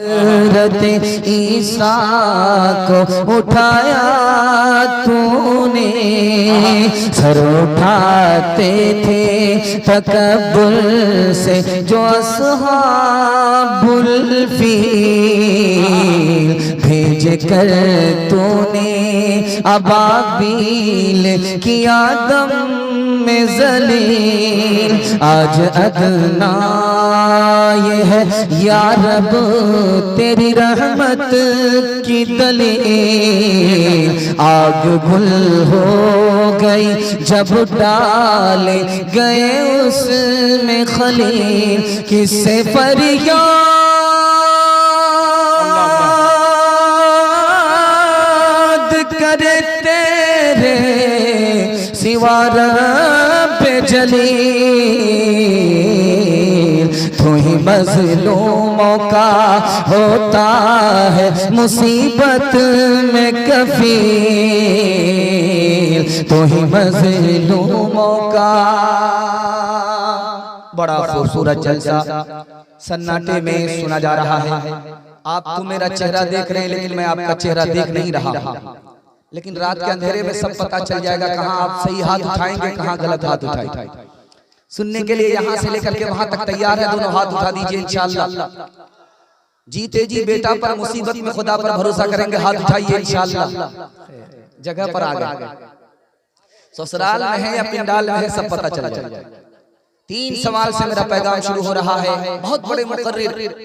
हज़रत ईसा को उठाया तूने, सर उठाते थे तकब्बुर से जो अस्हाबुल फील, भेज कर तूने अबाबील किया दम में जलील। आज अदना ये है या रब तेरी रहमत की दलील। आग गुल हो गई जब डाले गए उसमें खलील, किससे फरियाद करे तेरे सिवा रब जलील। तू ही मज़लूमों का होता है मुसीबत में कफ़ील, तू ही मज़लूमों का। बड़ा खूबसूरत जलसा सन्नाटे में सुना जा रहा है। आप तो मेरा चेहरा देख रहे हैं लेकिन मैं आपका चेहरा देख नहीं रहा हूं। लेकिन रात के अंधेरे में सब पता चल जाएगा कहां आप सही हाथ उठाएंगे कहां गलत हाथ उठाएंगे। सुनने के लिए यहां से लेकर के वहां तक तैयार है, दोनों हाथ उठा दीजिए इंशाअल्लाह। जीते जी बेटा पर मुसीबत में खुदा पर भरोसा करेंगे, हाथ उठाइए इंशाअल्लाह। जगह पर आ गए, ससुराल में है या पिंडाल में है सब पता चल जाएगा। 3 सवाल से मेरा पैगाम शुरू हो रहा है। बहुत बड़े मुकर्रिर,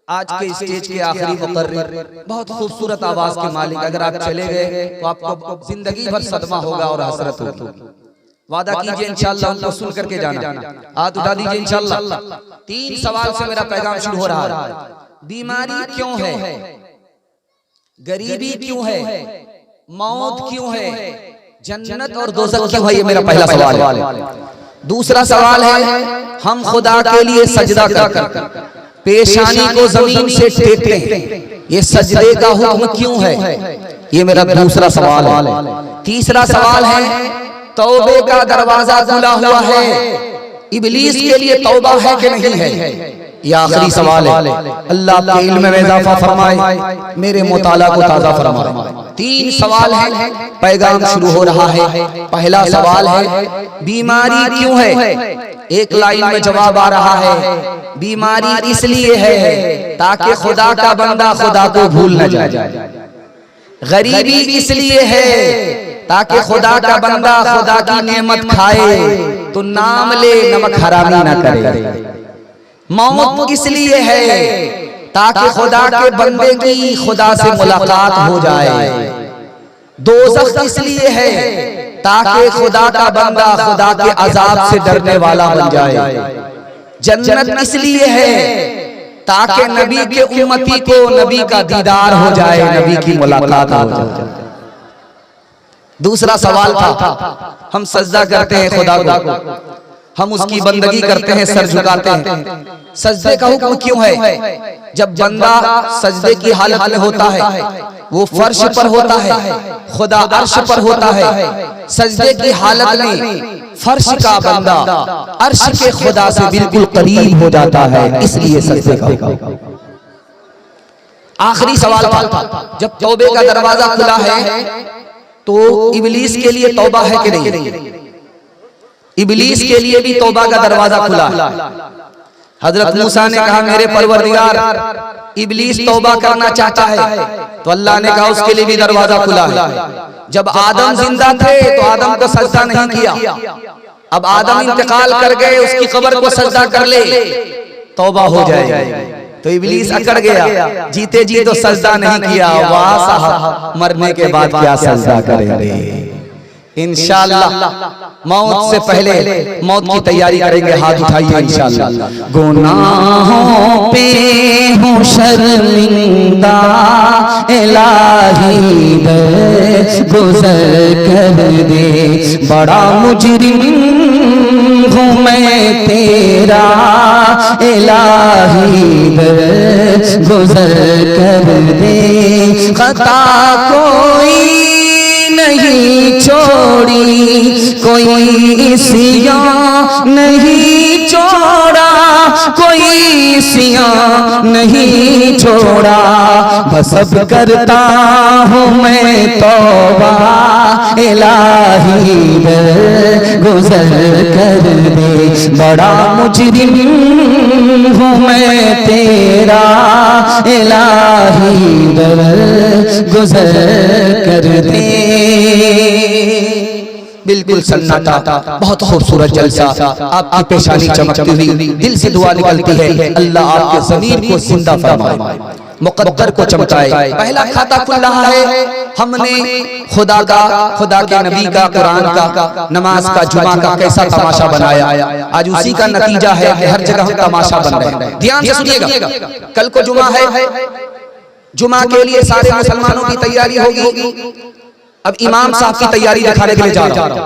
आज के स्टेज के आखिरी मुकर्रिर, बहुत खूबसूरत आवाज के मालिक। अगर आप चले गए तो आपको जिंदगी भर सदमा होगा और हसरत होगी। वादा कीजिए इंशाअल्लाह उनको सुन करके जाना। हाथ उठा दीजिए इंशाअल्लाह। 3 सवाल से मेरा पैगाम शुरू हो रहा है। बीमारी क्यों है, गरीबी क्यों है, मौत क्यों है, जन्नत और दोज़ख क्यों है, ये मेरा पहला सवाल है। दूसरा सवाल है हम खुदा के लिए सजदा करते पेशानी को जमीन से टेकते हैं, ये सजदे का हुक्म क्यों है, ये मेरा दूसरा सवाल है। तीसरा सवाल है तौबे का दरवाजा खुला हुआ है, इब्लीस के लिए तौबा है कि नहीं है, ये आखिरी सवाल है। अल्लाह के इल्म में इजाफा फरमाए, मेरे मुताला को ताज़ा फरमाए। 3 सवाल है, पैगाम शुरू हो रहा है। पहला सवाल है बीमारी क्यों है, एक लाइन में जवाब आ रहा है बीमारी इसलिए है ताकि खुदा का बंदा खुदा को भूल न जाए। गरीबी इसलिए है ताकि खुदा का बंदा खुदा की नेमत खाए तो नाम ले नमक हरामी ना करे। मौत इसलिए है ताकि खुदा के बंदे की खुदा से मुलाकात हो जाए। दोज़ख इसलिए है ताकि खुदा का बंदा खुदा के अजाब से डरने वाला बन जाए। जन्नत इसलिए है ताकि नबी के उम्मती को नबी का दीदार हो जाए, नबी की मुलाकात हो जाए। दूसरा सवाल था हम सजदा करते हैं खुदा को, हम उसकी बंदगी करते हैं, सर झुकाते हैं। सजदे का हुक्म क्यों है, जब बंदा सजदे की हालत में होता है वो फर्श पर होता है, खुदा अर्श पर होता है। सजदे की हालत में फर्श का बंदा अर्श के खुदा से बिल्कुल करीब हो जाता है, इसलिए सजदे का हुक्म। आखिरी सवाल था जब तौबे का दरवाजा खुला है तो इब्लीस के लिए तौबा है कि नहीं, इब्लीस के लिए भी तौबा का दरवाजा खुला है। हजरत मूसा ने कहा मेरे परवरदिगार इब्लीस तौबा करना चाहता है, तो अल्लाह ने कहा उसके लिए भी दरवाजा खुला है। जब आदम जिंदा थे तो आदम को सजदा नहीं किया, अब आदम इंतकाल कर गए उसकी कब्र को सजदा कर ले तौबा हो जाए। तो इब्लीस अकड़ गया, जीते जी तो सजदा नहीं किया, वाह साहब मरने के बाद क्या सजदा करेंगे। इंशाअल्लाह मौत से पहले मौत की तैयारी करेंगे, हाथ उठाइए इंशाअल्लाह। गुनाहों पे हूँ शर्मिंदा इलाही गुज़र कर दे, बड़ा मुजरिम हूँ मैं तेरा इलाही गुज़र कर दे। खता कोई नहीं छोड़ी, कोई इस्यान नहीं छोड़ा, कोई सियां नहीं छोड़ा, बस अब करता हूँ मैं तौबा, इलाही गुज़र कर दे, बड़ा मुजरिम हूँ मैं तेरा, इलाही गुज़र कर दे। बिल्कुल सन्नाटा, बहुत खूबसूरत जलसा, आपकी पेशानी चमकती हुई, दिल से दुआ निकलती है अल्लाह आपके ज़मीर को जिंदा फरमाए, मुक़द्दर को चमकाए। पहला खाता खुल रहा है, हमने खुदा के नबी का, कुरान का, नमाज का, जुमा का कैसा तमाशा बनाया, आज उसी का नतीजा है कि हर जगह हम तमाशा बन रहे हैं। ध्यान से सुनिएगा, कल को जुमा है, जुमा के लिए सारे मुसलमानों की तैयारी होगी। अब इमाम साहब की तैयारी दिखाने के लिए जा रहा हूं।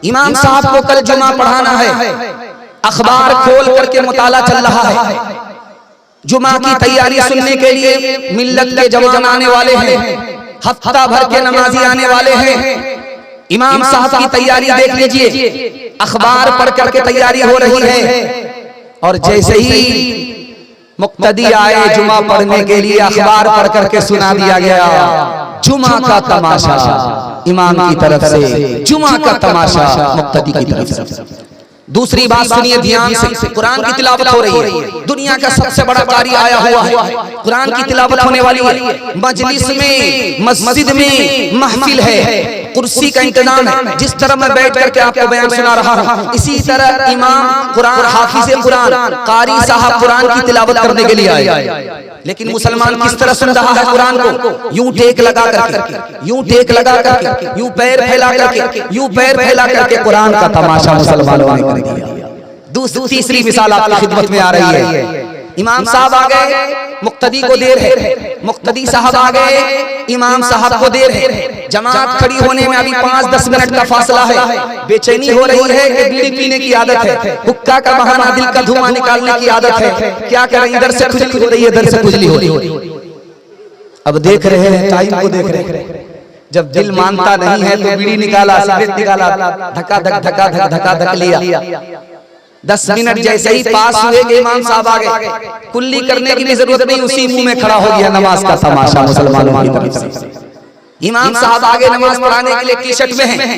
इमाम साहब को कल जुमा पढ़ाना है, अखबार खोल करके मुताला चल रहा है। जुमा की तैयारी सुनने के लिए मिल्लत के जवान आने वाले हैं, हफ्ता भर के नमाजी आने वाले हैं। इमाम साहब की तैयारी देख लीजिए, अखबार पढ़ करके तैयारी हो रही है, और जैसे ही मुक्तदी आए जुमा पढ़ने के लिए, अखबार पढ़ करके सुना दिया गया जुमा का तमाशा इमाम की तरफ से, जुमा का तमाशा मुक्तदी की तरफ से। दूसरी बात सुनिए ध्यान से, कुरान की तिलावत हो रही है, दुनिया का सबसे बड़ा कारी आया हुआ है, कुरान की तिलावत होने वाली है, मजलिस में, मस्जिद में महफिल है, कुर्सी का इंतजाम है। जिस तरह मैं बैठ करके आपको बयान सुना रहा हूँ, इसी तरह इमाम कुरान, हाफिज़े कुरान, कारी साहब कुरान की तिलावत करने के लिए आए। लेकिन मुसलमान किस तरह सुन रहा है कुरान को? यूं टेक लगा करके, यूं टेक लगा करके, यूं पैर फैला करके, यूं पैर फैला करके कुरान का तमाशा मुसलमानों ने कर दिया। तीसरी मिसाल आपकी खिदमत में आ रही है, इमाम साहब आ गए, मुक्तदी को देर है, मुक्तदी साहब आ गए, इमाम साहब को देर है, जमात खड़ी होने में अभी 5-10 मिनट का फासला है, बेचैनी हो रही है कि बीड़ी पीने की आदत है, हुक्का का बहाना, दिल का धुआं निकालने की आदत है, क्या करें, इधर से खुजली हो रही है, इधर से खुजली हो रही है। अब देख रहे हैं, टाइम को देख रहे हैं, जब दिल मानता नहीं है तो बीड़ी निकाला, सिगरेट निकाला, धक्का धक धक्का धक धक्का धक लिया। 10 मिनट जैसे ही पास हुए कि इमाम साहब आ गए, कुल्ली करने की भी जरूरत नहीं, उसी मुंह में खड़ा हो गया नमाज का तमाशा मुसलमानों की तरफ से। इमाम साहब आगे नमाज पढ़ाने के लिए टी शर्ट में हैं,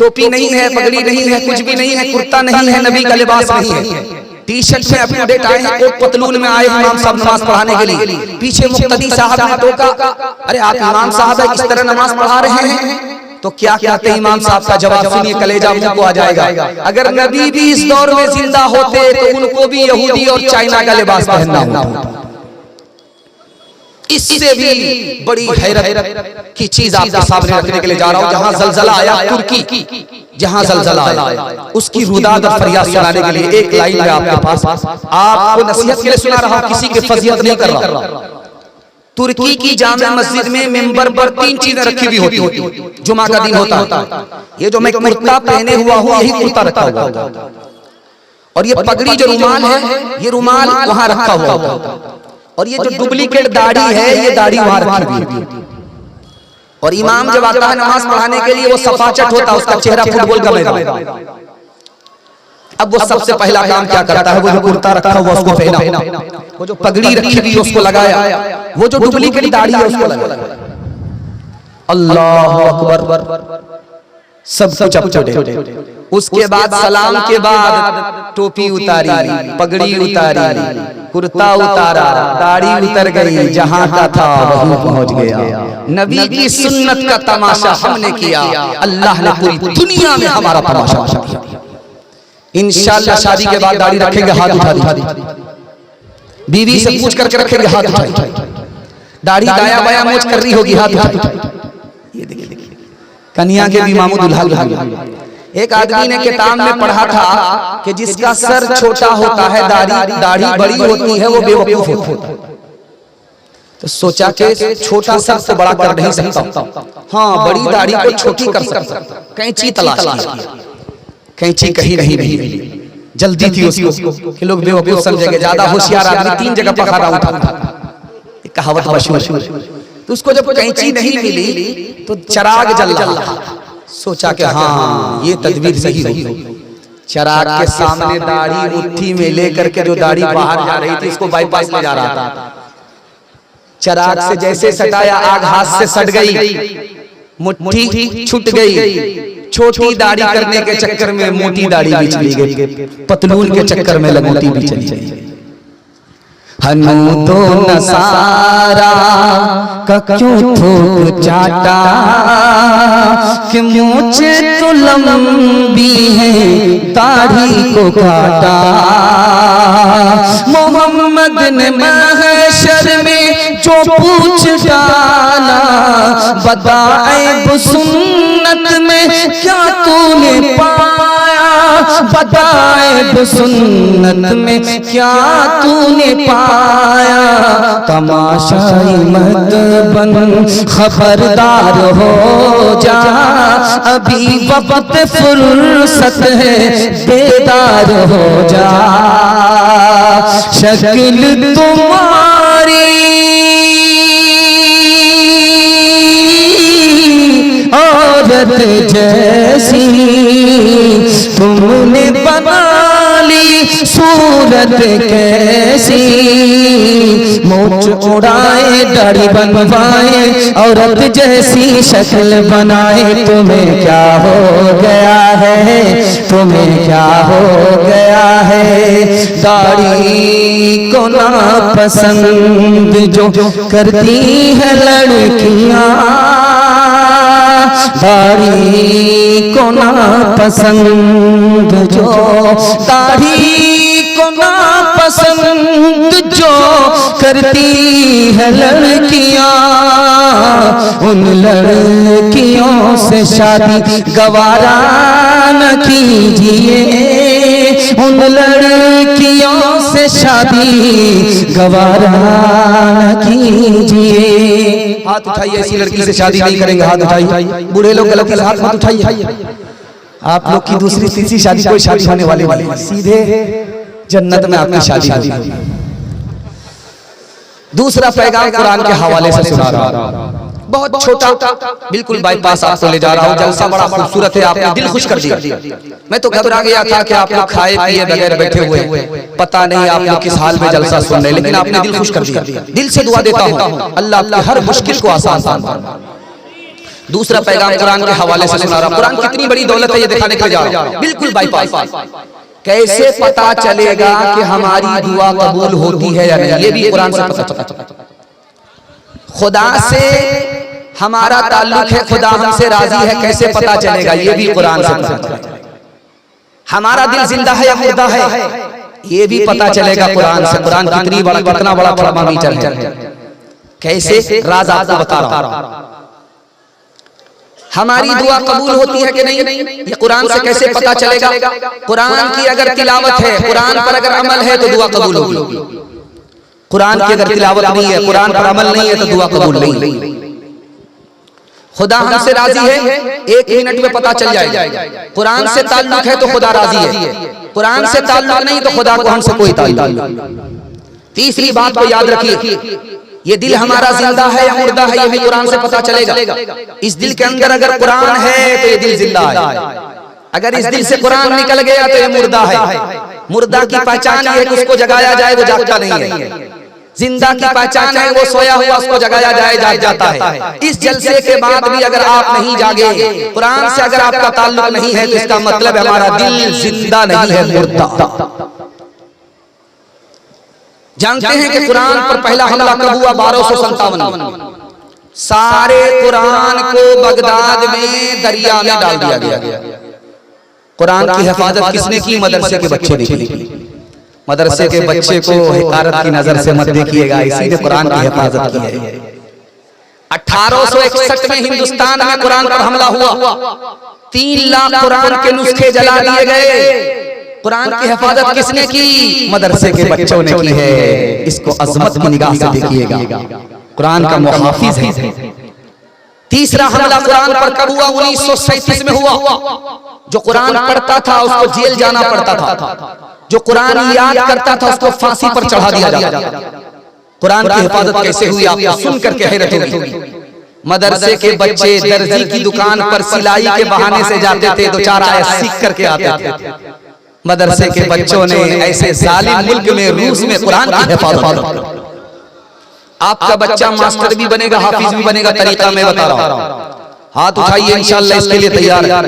टोपी नहीं है, पगड़ी नहीं है, कुछ भी नहीं है, कुर्ता नहीं है, नबी का लिबास नहीं है, टी शर्ट में अपने डेट आए हैं, कोट पतलून में आए इमाम साहब नमाज पढ़ाने के लिए। पीछे मुक्तदी साहब ने टोका, अरे आप इमाम साहब है, इस तरह नमाज पढ़ा रहे हैं? तो क्या कहते हैं इमाम साहब का जवाब सुनिए, कलेजा मुंह को आ जाएगा। अगर नबी भी इस दौर में जिंदा होते तो उनको भी यहूदी और चाइना का लिबास पहनना होता। इससे भी बड़ी हैरत की चीज आपके सामने रखने के लिए जा रहा हूं। जहां जलजला आया तुर्की, जहां जलजला आया उसकी रुदाद और फरियाद सुनाने के लिए एक लाइन है आपके पास, आपको नसीहत के लिए सुना रहा हूं, किसी की फजीलत नहीं कर रहा। तुर्की की जामे मस्जिद में मिंबर पर 3 चीजें रखी हुई होती, जुमा का दिन होता। ये जो मैं कुर्ता पहने हुआ हूँ, यही कुर्ता रखा हुआ होता, और ये पगड़ी जो रुमाल है, ये रुमाल वहां रखा हुआ होता, और ये जो डुप्लीकेट दाढ़ी है, ये दाढ़ी वहां रखी हुई है। और इमाम जब आता है नमाज पढ़ाने के लिए, वो सफाचट होता, उसका चेहरा फुटबॉल का मैदान। अब वो सबसे पहला काम क्या करता है, वो जो कुर्ता रखा हुआ उसको पहना, वो जो पगड़ी रखी हुई उसको लगाया, वो जो डुप्लीकेट दाढ़ी है उसको लगाया। अल्लाह अकबर, सब कुछ अप टू डेट। उसके बाद सलाम के बाद टोपी उतारी, पगड़ी उतारी, कुर्ता उतारा, दाढ़ी उतर गई, जहां का था वहीं पहुंच गया। नबी की सुन्नत का तमाशा हमने किया, अल्लाह ने पूरी दुनिया में हमारा तमाशा किया। इंशाअल्लाह शादी के बाद दाढ़ी रखेंगे, हाथ उठा दी, बीवी से पूछ करके रखेंगे, हाथ उठाई, दाढ़ी दाया बाया मोच कर रही होगी, हाथ उठाई। ये देखिए, कन्या के भी मामू दुल्हा दुल्हा। एक आदमी ने किताब में पढ़ा था कि जिसका सर छोटा होता है, दाढ़ी बड़ी होती है, वो बेवकूफ होता है। तो सोचा कि छोटा सर तो बड़ा कर नहीं सकता, हाँ बड़ी दाढ़ी को छोटी कर सकता। कैंची तलाश की, कैंची कहीं नहीं मिली, जल्दी थी उसको कि लोग बेवकूफ समझेंगे। ज्यादा होशियार आदमी 3 जगह पकड़ा उठा था, एक कहावत मशहूर। तो उसको जब कैंची नहीं मिली तो चिराग जल रहा, सोचा कि हाँ ये तदबीर सही होगी। चिराग के सामने दाढ़ी मुट्ठी में लेकर के जो दाढ़ी बाहर जा रही थी इसको बाईपास में जा रहा था। चिराग से जैसे सटाया आग हाथ से सट गई, मुट्ठी छूट गई। छोटी दाढ़ी करने के चक्कर में मोटी दाढ़ी भी चली गई, पतलून के चक्कर में लंगोटी भी चली गई। हनु तो नसारा का क्यों ठोक चाटा कि मूंछे तो लंबी है दाढ़ी को काटा। मोहम्मद ने महशर में जो पूछ डाला, बदाए सुन्नत में क्या तूने पाया, बदाए सुन्नत में क्या तूने पाया। तमाशाई मत बन खबरदार हो जा, अभी वक्त फुर्सत है बेदार हो जा। शक्ल तुम्हारी औरत जैसी तुमने बना ली सूरत कैसी। मूंछ उड़ाए दाढ़ी बनवाए औरत जैसी शक्ल बनाए। तुम्हें क्या हो गया है, तुम्हें क्या हो गया है। दाढ़ी को ना पसंद जो करती है लड़कियां, दाढ़ी को ना पसंद जो, दाढ़ी को ना पसंद जो करती है लड़कियां, उन लड़कियों से शादी गवारा न कीजिए। उन लड़कियों से शादी गवारा न कीजिए। हाथ उठाइए, ऐसी लड़की से शादी नहीं करेंगे, हाथ उठाइए। बूढ़े लोग गलती से हाथ मत उठाइए। आप लोग की दूसरी तीसरी शादी कोई शादी होने वाली नहीं, सीधे जन्नत में आपकी शादी होगी। दूसरा पैगाम कुरान के हवाले से सुना रहा हूं, बहुत छोटा, बिल्कुल बाईपास आपको ले जा रहा हूं। जलसा बड़ा खूबसूरत है, आपने दिल खुश कर दिया। मैं तो घबरा गया था कि आप लोग खाए पिए बगैर बैठे हुए, पता नहीं आप लोग किस हाल में जलसा सुन रहे, लेकिन आपने दिल खुश कर दिया। दिल से दुआ देता हूं अल्लाह आपकी हर मुश्किल को आसान फरमाए। दूसरा पैगाम कुरान के हवाले से सुना रहा हूं। कुरान कितनी बड़ी दौलत है ये दिखाने के लिए जा रहा हूं, बिल्कुल बाईपास। कैसे पता चलेगा कि हमारी दुआ कबूल होती है या नहीं, ये भी कुरान से पता चलता। खुदा से हमारा ताल्लुक है, खुदा हमसे राजी है, कैसे पता चलेगा, ये भी कुरान से पता चलेगा। हमारा दिल जिंदा है या मुर्दा है, ये भी पता चलेगा कुरान से। कुरान कितना बड़ा थर्मामीटर है। कैसे, राज आपको बता रहा हूं। हमारी दुआ कबूल होती है कि नहीं, ये कुरान से कैसे पता चलेगा। कुरान की अगर तिलावत है, कुरान पर अगर अमल है तो दुआ कबूल होगी। कुरान की अगर तिलावत नहीं है, कुरान पर अमल नहीं है तो दुआ कबूल नहीं। खुदा हमसे राजी है, 1 मिनट में पता चल जाएगा। कुरान से ताल्लुक है तो खुदा राजी है, कुरान से ताल्लुक नहीं तो खुदा को हमसे कोई ताल्लुक। तीसरी बात को याद रखिए, ये दिल हमारा जिंदा है या मुर्दा है, ये भी कुरान से पता चलेगा। इस दिल के अंदर अगर कुरान है तो ये दिल जिंदा है, अगर इस दिल से कुरान निकल गया तो ये मुर्दा है। मुर्दा की पहचान है कि उसको जगाया जाए, वो जागता नहीं है। जिंदा की पहचान है वो सोया हुआ उसको जगाया जाए, जाग जाता है। इस जलसे के बाद भी अगर आप नहीं जागे, कुरान से अगर आपका ताल्लुक नहीं है, तो इसका मतलब हमारा दिल जिंदा नहीं है, मुर्दा। जानते हैं कि कुरान पर पहला हमला कब हुआ? 1257। सारे कुरान को बगदाद में दरिया में डाल दिया गया। कुरान की हिफाजत किसने की? मदरसे के बच्चे ने की। मदरसे के बच्चे को हिकारत की नजर से मत देखिएगा, इसी ने कुरान की हिफाजत की है। 1861 में हिंदुस्तान में कुरान पर हमला हुआ, 3 लाख कुरान के नुस्खे जला दिए गए। कुरान की हिफाजत किसने की? मदरसे के बच्चों ने की है। इसको अजमत की निगाह से देखिएगा, कुरान का मुहाफिज है। तीसरा हमला कुरान पर कब हुआ? 1937 में हुआ। जो कुरान पढ़ता था उसको जेल जाना पड़ता था, जो कुरान याद करता था उसको फांसी पर चढ़ा दिया जाता। कुरान की हिफाजत कैसे हुई आपको सुन करके हैरत होगी। मदरसे के बच्चे दर्जी की दुकान पर सिलाई के बहाने से जाते थे, 2-4 आयत सीख करके आते थे। मदरसे के बच्चों ने ऐसे जालिम मुल्क में रूस में कुरान की हिफाजत। आपका बच्चा मास्टर भी बनेगा, हाफिज भी बनेगा, तरीका मैं बता रहा हूं। हाथ उठाइए, इंशाअल्लाह इसके लिए तैयार है।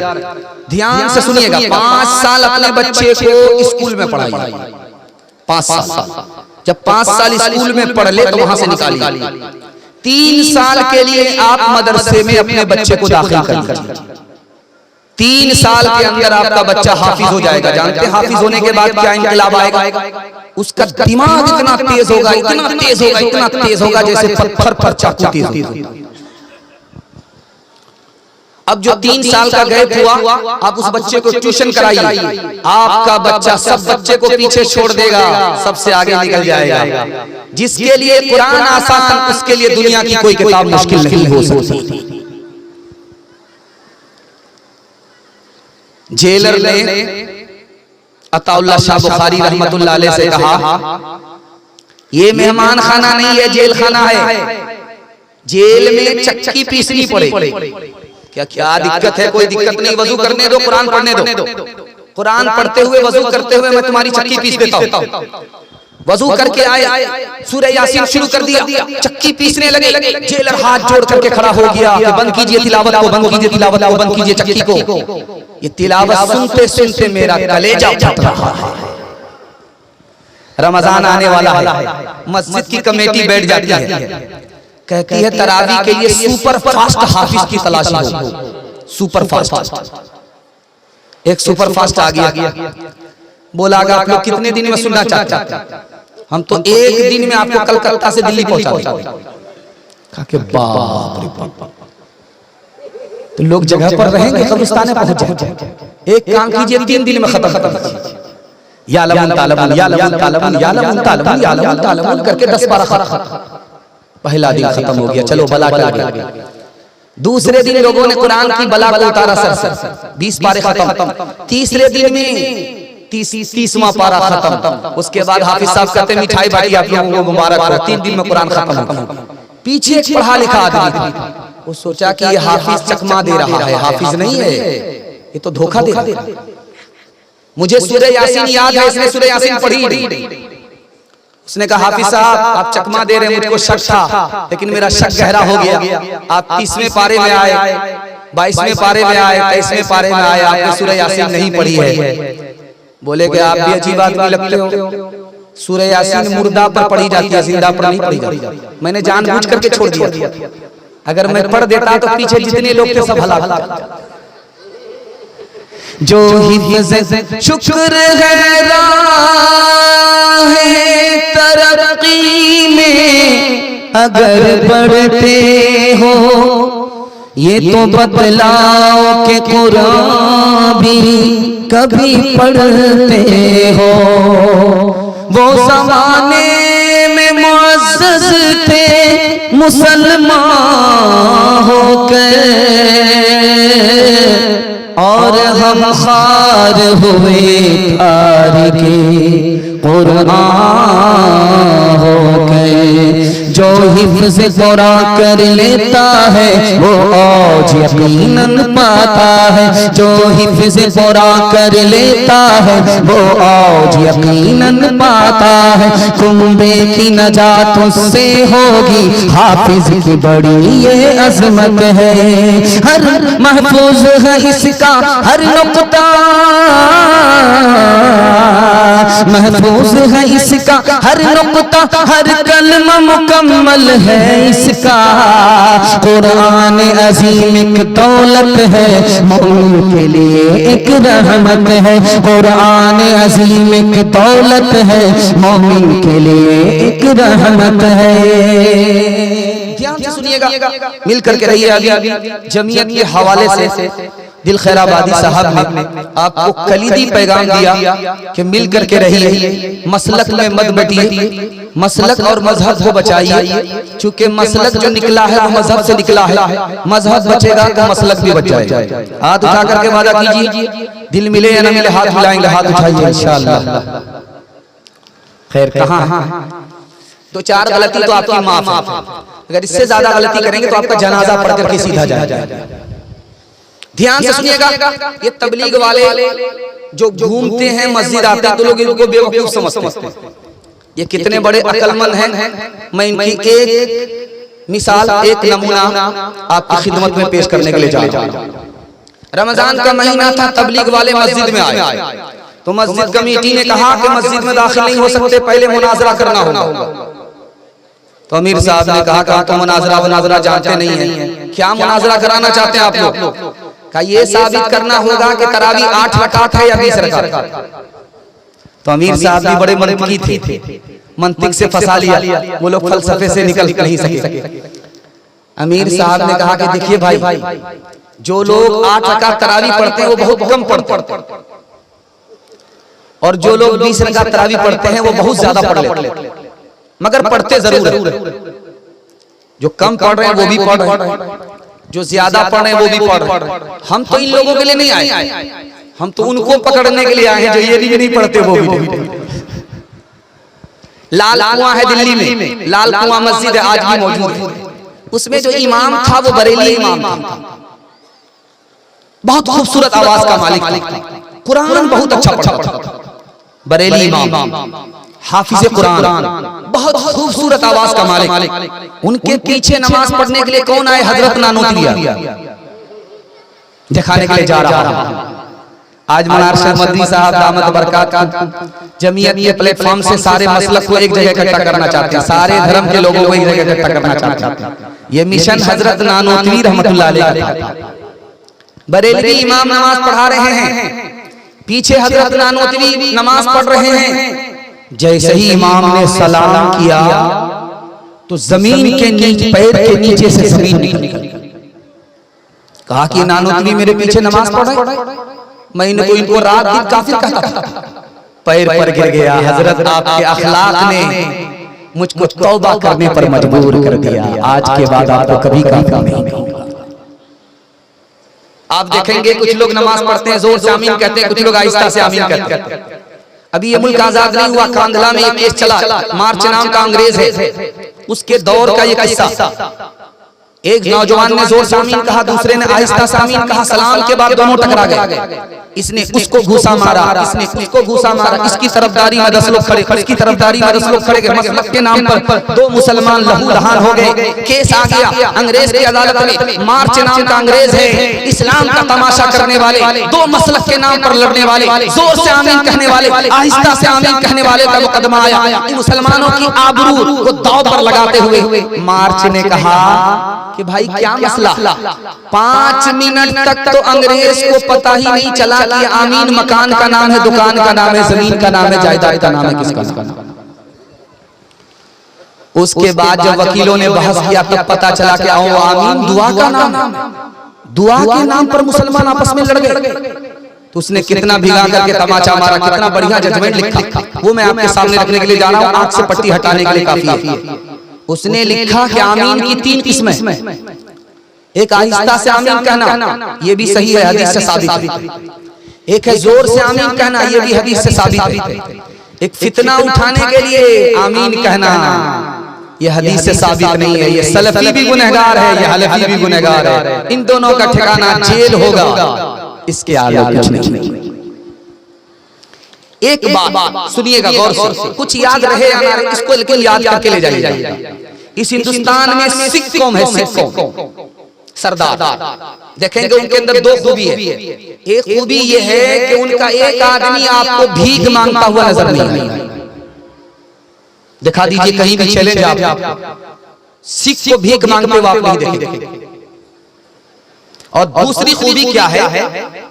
ध्यान से सुनिएगा, 5 साल अपने बच्चे को स्कूल में पढ़ाइए। 5 साल, जब 5 साल स्कूल में पढ़ ले तो वहां से निकालिए। 3 साल के लिए आप मदरसे में अपने बच्चे को दाखिल करिए। 3 साल के अंदर आपका बच्चा हाफिज हो जाएगा। जानते हैं हाफिज होने के बाद क्या इनकलाब आएगा? उसका दिमाग इतना तेज होगा, इतना तेज होगा, इतना तेज होगा जैसे पत्थर पर चाकू तेज होगा। अब जो 3 साल का गैप हुआ, आप उस बच्चे को ट्यूशन कराइए, आपका बच्चा सब बच्चे को पीछे छोड़ देगा, सबसे आगे निकल जाएगा। जिसके लिए कुरान आसान, उसके लिए दुनिया की कोई किताब मुश्किल नहीं हो सकती। जेलर ने अताउल्लाह शाह बुखारी रहमतुल्लाह अलैह से कहा, ये मेहमान खाना नहीं है, जेल खाना है। जेल में चक्की पीसनी पड़े। क्या क्या दिक्कत है? कोई दिक्कत नहीं, वजू करने दो, कुरान पढ़ने दो। कुरान पढ़ते हुए, वजू करते हुए मैं तुम्हारी चक्की पीस देता हूं। वजू करके आए, सूरह यासीन शुरू कर दिया, चक्की पीसने लगे। जेलर हाथ जोड़ करके खड़ा हो गया कि बंद कीजिए तिलावत को, बंद कीजिए तिलावत को, बंद कीजिए चक्की को। ये तिलावत सुनते सुनते मेरा कलेजा फट रहा है। रमजान आने वाला है, मस्जिद की कमेटी बैठ जाती है, कहती है तरावी के लिए सुपर फास्ट हाफिज की तलाश हो। सुपर फास्ट, एक सुपर फास्ट आ गया। बोला आप लोग कितने दिन में सुनना चाहते हैं? हम तो 1 दिन में आपको कलकत्ता से दिल्ली पहुंचा देंगे। बाप रे बाप, तो लोग जगह पर रहेंगे, कब्रिस्तान में पहुंच जाएंगे। एक काम कीजिए, 3 दिन में खत्म या लमन तालमन या लमन तालमन या लमन तालमन या लमन तालमन करके 10 पारा खत्म। पहला दिन खत्म हो गया, चलो बला टल गया। दूसरे दिन लोगों ने कुरान की बला को उतारा सर से, 20 पारे खत्म। तीसरे दिन में 30वां पारा खत्म। उसके बाद हाफिज साहब कहते मिठाई बांटी, आप लोगों को मुबारक हो, 3 दिन में कुरान खत्म हो। पीछे एक पढ़ा लिखा आदमी, वो सोचा कि ये हाफिज चकमा दे रहा है, हाफिज नहीं है, ये तो धोखा दे रहा है। मुझे सूरह यासीन याद है, इसने सूरह यासीन पढ़ी। उसने कहा हाफिज साहब आप चकमा दे रहे हैं, मुझको शक था, लेकिन मेरा शक गहरा हो गया। आप 30वें पारे में आए, 22वें पारे में आए, 23वें पारे में आए, आपने सूरह यासीन नहीं पढ़ी है। बोले कि आप भी अजीब आदमी लगते हो, सूरह यासीन मुर्दा पर पढ़ी जाती है, जिंदा पर नहीं पढ़ी जाती। मैंने जानबूझ करके छोड़ दिया, अगर मैं पढ़ देता तो पीछे जितने लोग थे सब हलाक। जो हिफ्ज़ शुक्र है राहे तरक्की में अगर बढ़ते हो, ये तो बतलाओ के कुरान भी कभी पढ़ते हो। वो ज़माने में मुअज़्ज़ज़ थे मुसलमान होकर, और हम खार हुए तारिके कुरान हो गए। जो हिफ्ज़ कुरान कर लेता है वो औज यकीनन पाता है। जो हिफ्ज़ कुरान कर लेता है वो औज यकीनन पाता है। कुंबे की नजात उससे होगी, हाफिज की बड़ी ये अजमत है। हर महफूज है इसका हर नुक्ता, महफूज है इसका हर नुक्ता, हर कलमा मुकम्मल है इसका। कुरान अजीम एक दौलत है, मोमिन के लिए एक रहमत है। कुरान अजीम एक दौलत है, मोमिन के लिए एक रहमत है। ध्यान से सुनिएगा, मिल करके रहिए। अभी जमीयत के हवाले से दिल खैराबादी साहब ने आपको कलीदी पैगाम दिया कि मिल करके रहिए, मसलक में मत बटिए, मसलक और मजहब को बचाइए। चूंकि मसलक जो निकला है वो मजहब से निकला है, मजहब बचेगा तो मसलक भी बच जाएगा। हाथ उठा करके वादा कीजिए, दिल मिले या न मिले हाथ मिलाएंगे, हाथ उठाइए इंशाअल्लाह। खैर कहाँ 2-4 गलती तो आपकी माफ है, अगर इससे ज्यादा गलती करेंगे तो आपका जनाजा पढ़ करके सीधा जाएगा। ध्यान से सुनिएगा, ये तबलीग वाले जो घूमते हैं मस्जिद आते हैं तो लोग इनको बेवकूफ समझते हैं। ये कितने बड़े अक्लमंद हैं। मैं इनकी एक मिसाल, एक नमूना आपकी खिदमत में पेश करने के लिए जा रहा हूं। रमजान का महीना था, तबलीग वाले मस्जिद में आए तो मस्जिद कमेटी ने कहा कि मस्जिद में दाखिल नहीं हो सकते, पहले मुनाजरा करना होगा। तो अमीर साहब ने कहा कि तो मुनाजरा जानते नहीं है, क्या मुनाजरा कराना चाहते हैं आप लोग? कहा ये साबित करना होगा कि तरावी 8 रकात है या 20 रकात। तो अमीर साहब भी बड़े मंतकी थे, मंतिक से फंसा लिया, वो लोग फलसफे से निकल नहीं सके। अमीर साहब ने कहा कि देखिए भाई, जो लोग 8 रकात तरावी पढ़ते हैं वो बहुत कम पढ़ते हैं, और जो लोग 20 रकात तरावी पढ़ते हैं वो बहुत ज्यादा पढ़ लेते हैं, मगर पढ़ते जरूर है। जो कम पढ़ रहे हैं वो भी पढ़ रहे हैं, जो ज्यादा पढ़ रहे हैं वो भी पढ़ रहे हैं। हम तो इन लोगों के लिए नहीं आए, हम तो उनको पकड़ने के लिए आए हैं जो ये भी नहीं पढ़ते वो भी नहीं। लाल कुआं है दिल्ली में, लाल कुआं मस्जिद है, आज भी मौजूद है। उसमें जो इमाम था वो बरेली इमाम था, बहुत खूबसूरत आवाज का मालिक था, कुरान बहुत अच्छा पढ़ता था। बरेली इमाम, हाफिज़े कुरान, बहुत खूबसूरत आवाज का मालिक। उनके पीछे नमाज पढ़ने के लिए कौन आए? हजरत नानोतविया दिखाने के लिए जा रहा है। आज मनार शेख मदनी साहब दामत बरकात जमीयत के प्लेटफॉर्म से सारे मसलक को एक जगह इकट्ठा करना चाहते हैं, सारे धर्म के लोगों को एक जगह इकट्ठा करना चाहते हैं। ये मिशन हजरत नानोतवी रहमतुल्लाह अलैह का। बरेलवी इमाम नमाज पढ़ा रहे हैं, पीछे हजरत नानोतवी नमाज पढ़ रहे हैं। जैसे ही इमाम ने सलाम किया तो जमीन के नीचे, पैर के नीचे से जमीन निकल गई। कहा कि नानोतवी मेरे पीछे नमाज पढ़ रहे, मैं इनको रात दिन काफिर कहता था। पैर पर गिर गया। हजरत आपके अखलाक ने मुझको तौबा करने पर मजबूर कर दिया, आज के बाद आपको कभी काफिर नहीं कहूंगा। आप देखेंगे कुछ लोग नमाज पढ़ते हैं, जोर से आमीन कहते हैं, कुछ लोग आहिस्ता से आमीन कहते हैं। अभी ये मुल्क आजाद नहीं हुआ, कांधला में एक केस चला, मार्च नाम का अंग्रेज है, उसके दौर का ये किस्सा। एक नौजवान ने जोर से आमीन कहा, दूसरे ने आहिस्ता से आमीन कहा, सलाम के बाद दोनों टकरा गए। इसने उसको घूसा मारा, इसने उसको घूसा मारा, इसकी तरफदारी में 10 लोग खड़े, इसकी तरफदारी में 10 लोग खड़े गए। मसलक के नाम पर 2 मुसलमान लहू लहान हो गए। केस आ गया अंग्रेज की अदालत में। मार्च नाम का अंग्रेज है, इस्लाम का तमाशा करने वाले, 2 मसलक के नाम पर लड़ने वाले, जोर से आमीन कहने वाले, आहिस्ता से आमीन कहने वाले का मुकदमा आया। मुसलमानों की आबरू को दांव पर लगाते हुए मार्च ने कहा कि भाई क्या मसला? 5 मिनट तक तो अंग्रेज को पता ही नहीं चला कि आमीन मकान का नाम है, दुकान का नाम है, जमीन का नाम है, जायदाद का नाम है, किसका नाम? उसके बाद जब वकीलों ने बहस किया तब पता चला कि आमीन दुआ का नाम है। दुआ के नाम पर मुसलमान आपस में लड़ गए। तो उसने कितना भिगा करके तमाचा मारा, कितना बढ़िया जजमेंट लिखा, वो मैं आपके सामने रखने के लिए जा रहा हूँ, आंख से पट्टी हटाने के लिए काफी है। उसने लिखा कि आमीन की 3 किस्में, एक आहिस्ता से आमीन कहना, ये भी सही है, हदीस से साबित है। एक है जोर से आमीन कहना, ये भी हदीस से साबित है। एक फितना उठाने के लिए आमीन कहना, ये हदीस से साबित नहीं है। ये सलफी भी गुनहगार है, ये हलफी भी गुनहगार है। इन दोनों का ठिकाना जेल होगा, इसके आगे कुछ नहीं। एक बात सुनिएगा गौर से, कुछ याद रहे या ना, इसको लेकिन याद करके ले जाइए। इस हिंदुस्तान में सिख कौम है, सिख कौम सरदार, देखेंगे उनके अंदर 2 खूबी है। एक खूबी ये है कि उनका एक आदमी आपको भीख मांगता हुआ नजर नहीं आएगा। दिखा दीजिए कहीं भी चैलेंज आप, सिख को भीख मांगते हुए आप नहीं देखेंगे। और दूसरी खूबी क्या है?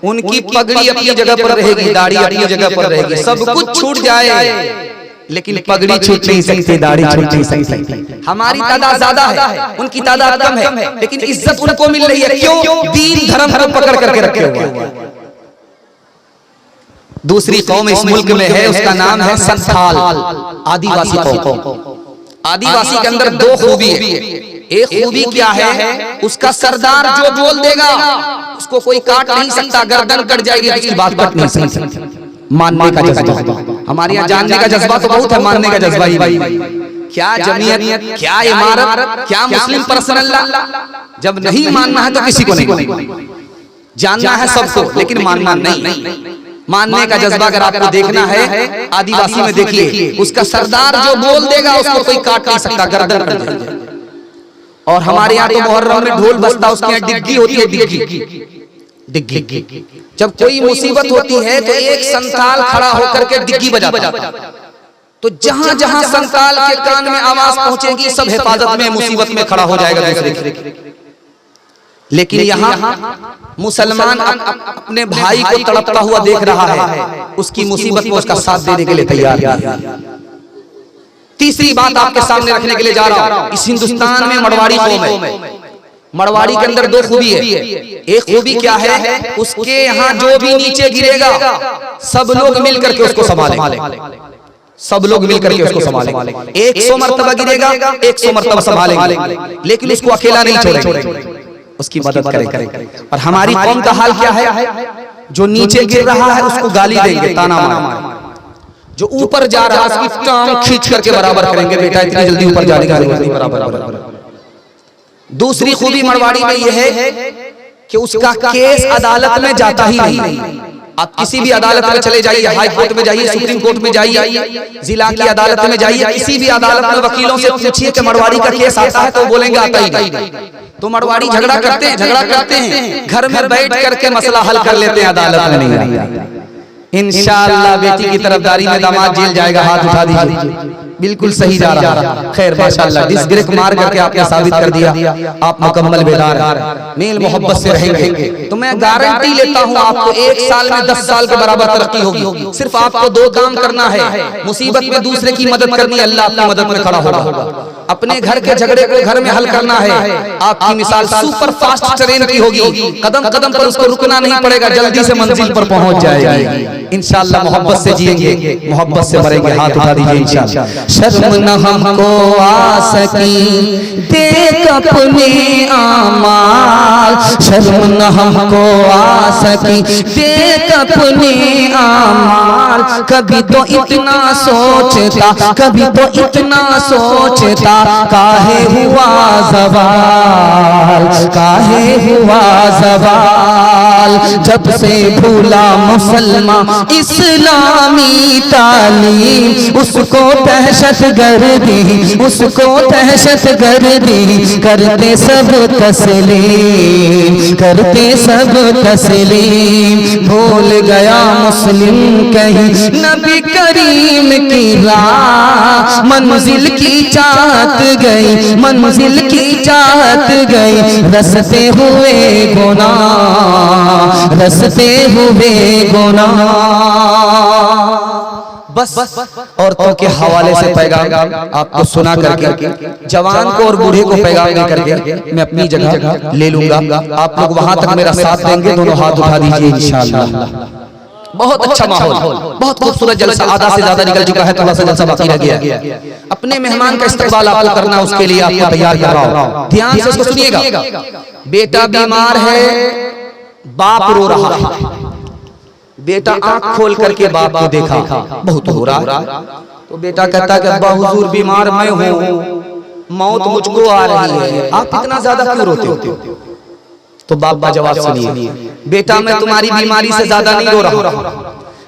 उनकी पगड़ी अपनी जगह पर रहेगी, दाढ़ी अपनी जगह पर रहेगी, सब कुछ छूट जाए लेकिन पगड़ी छूट नहीं सकती, दाढ़ी छूट नहीं सकती। हमारी तादाद ज्यादा है, उनकी तादाद कम है, लेकिन इज्जत उनको मिल रही है। क्यों? दीन धर्म को पकड़ करके रखे हुए हैं। दूसरी कौम इस मुल्क में है, उसका नाम है संथाल, आदिवासी कौम। आदिवासी के अंदर 2 खूबी है। एक खूबी क्या है? उसका सरदार जो बोल देगा उसको कोई काट नहीं सकता, गर्दन कट जाएगी, उसकी बात काट नहीं सकता। मानने का जज्बा, हमारे यहाँ जानने का जज्बा तो बहुत है, मानने का जज्बा ही भाई। क्या जमीयत, क्या इमारत, क्या मुस्लिम पर्सनल लॉ, जब नहीं मानना है तो किसी को नहीं, जानना है सबको, लेकिन मानना नहीं। मानने का जज्बा अगर आपको देखना है, आदिवासी में देखिए, उसका सरदार जो बोल देगा उसको कोई काट नहीं सकता, गर्दन कट जाएगी। और हमारे यहाँ तो मुहर्रम में ढोल बजता, उसके यहाँ डिग्गी होती है, डिग्गी। जब कोई मुसीबत होती है तो एक संताल खड़ा होकर के डिग्गी बजाता है, तो जहां जहां संताल के कान में आवाज पहुंचेगी सब हिफाजत में, मुसीबत में खड़ा हो जाएगा दूसरे। लेकिन यहाँ मुसलमान अपने भाई को तड़पता हुआ देख रहा है, उसकी मुसीबत में उसका साथ देने के लिए तैयार है। तीसरी बात आपके सामने रखने के लिए जा रहा हूं, इस हिंदुस्तान में मड़वाड़ी कौम है। मड़वाड़ी के अंदर दो खूबी है। एक खूबी क्या है, उसके यहाँ जो भी नीचे गिरेगा सब लोग मिलकर के उसको संभालेंगे, सब लोग मिलकर के उसको संभालेंगे। 100 मरतबा गिरेगा, 100 मरतबा संभालेंगे, लेकिन उसको अकेला नहीं छोड़ेंगे, उसकी मदद करेंगे। और हमारी कौम का हाल क्या है, जो नीचे गिर रहा है उसको गाली देंगे, ताना मारेंगे, जो ऊपर जा रहा है उसकी टांग खींच करके बराबर करेंगे, बेटा इतनी जल्दी ऊपर जाने की जरूरत नहीं, बराबर। दूसरी खूबी मड़वाड़ी में यह है कि उसका केस अदालत में जाता ही नहीं। आप किसी भी अदालत में चले जाइए, हाई कोर्ट में जाइए, सुप्रीम कोर्ट में जाइए, जिला की अदालत में जाइए, किसी भी अदालत में वकीलों से पूछिए कि मड़वाड़ी का केस आता है तो बोलेंगे आता ही नहीं। तो मड़वाड़ी झगड़ा करते हैं, घर में बैठ करके मसला हल कर लेते हैं, अदालत में नहीं आता। इंशाअल्लाह बेटी की तरफदारी में दामाद जेल जाएगा, हाथ उठा दीजिए, बिल्कुल सही जा रहा। खैर माशाअल्लाह, जिस गिरक मार करके आपने साबित कर दिया आप मुकम्मल बेदार हैं, मेल मोहब्बत से रहेंगे तो मैं गारंटी लेता हूं आपको 1 साल में 10 साल के बराबर तरक्की होगी। सिर्फ आपको 2 काम करना है, मुसीबत में दूसरे की मदद करनी, अल्लाह आपकी मदद में खड़ा होगा। अपने घर के झगड़े को घर में हल करना है। आपकी मिसाल सुपर फास्ट ट्रेन की होगी, कदम कदम पर उसको रुकना नहीं पड़ेगा, जल्दी से मंजिल पर पहुंच जाएगी। इंशाअल्लाह मोहब्बत से जिएंगे, मोहब्बत से मरेंगे, हाथ उठा दीजिए इंशाअल्लाह। शर्म न हमको आ सकी देख अपने आमाल, शर्म न हमको आ सकी देख अपने आमाल। कभी तो इतना सोचता, कभी तो इतना सोचता, काहे हुआ ज़वाल, काहे हुआ ज़वाल। जब से भूला मुसलमान इस्लामी तालीम, उसको दहशत गर्दी, उसको दहशत गर्दी, करते सब तस्लीम, करते सब तस्लीम। भूल गया मुस्लिम कहीं नबी करीम की राह, मंजिल की चाहत गई, मंजिल की चाहत गई, रसते हुए गुनाह, रसते हुए गुनाह। बस औरतों के हवाले से पैगाम आपको सुना करके, जवान को और बूढ़े को पैगाम दे करके मैं अपनी जगह ले लूंगा। आप लोग वहां तक मेरा साथ देंगे, दोनों हाथ उठा दीजिए इंशाअल्लाह। बहुत अच्छा माहौल, बहुत खूबसूरत जलसा, आधा से ज्यादा निकल चुका है, थोड़ा सा जलसा बाकी रह गया। अपने मेहमान का इस्तकबाल आपको करना, उसके लिए आपको तैयार कर रहा हूं। ध्यान से इसको सुनिएगा। बेटा बीमार है, बाप रो रहा है, बेटा आंख खोल करके बाप को देखा, बहुत हो रहा है, तो बेटा कहता कि अब्बा हुजूर बीमार मैं हूँ, मौत मुझको आ रही है, आप इतना ज्यादा क्यों रोते हो? तो बाप का जवाब सुनिए, बेटा मैं तुम्हारी बीमारी से ज्यादा नहीं रो रहा,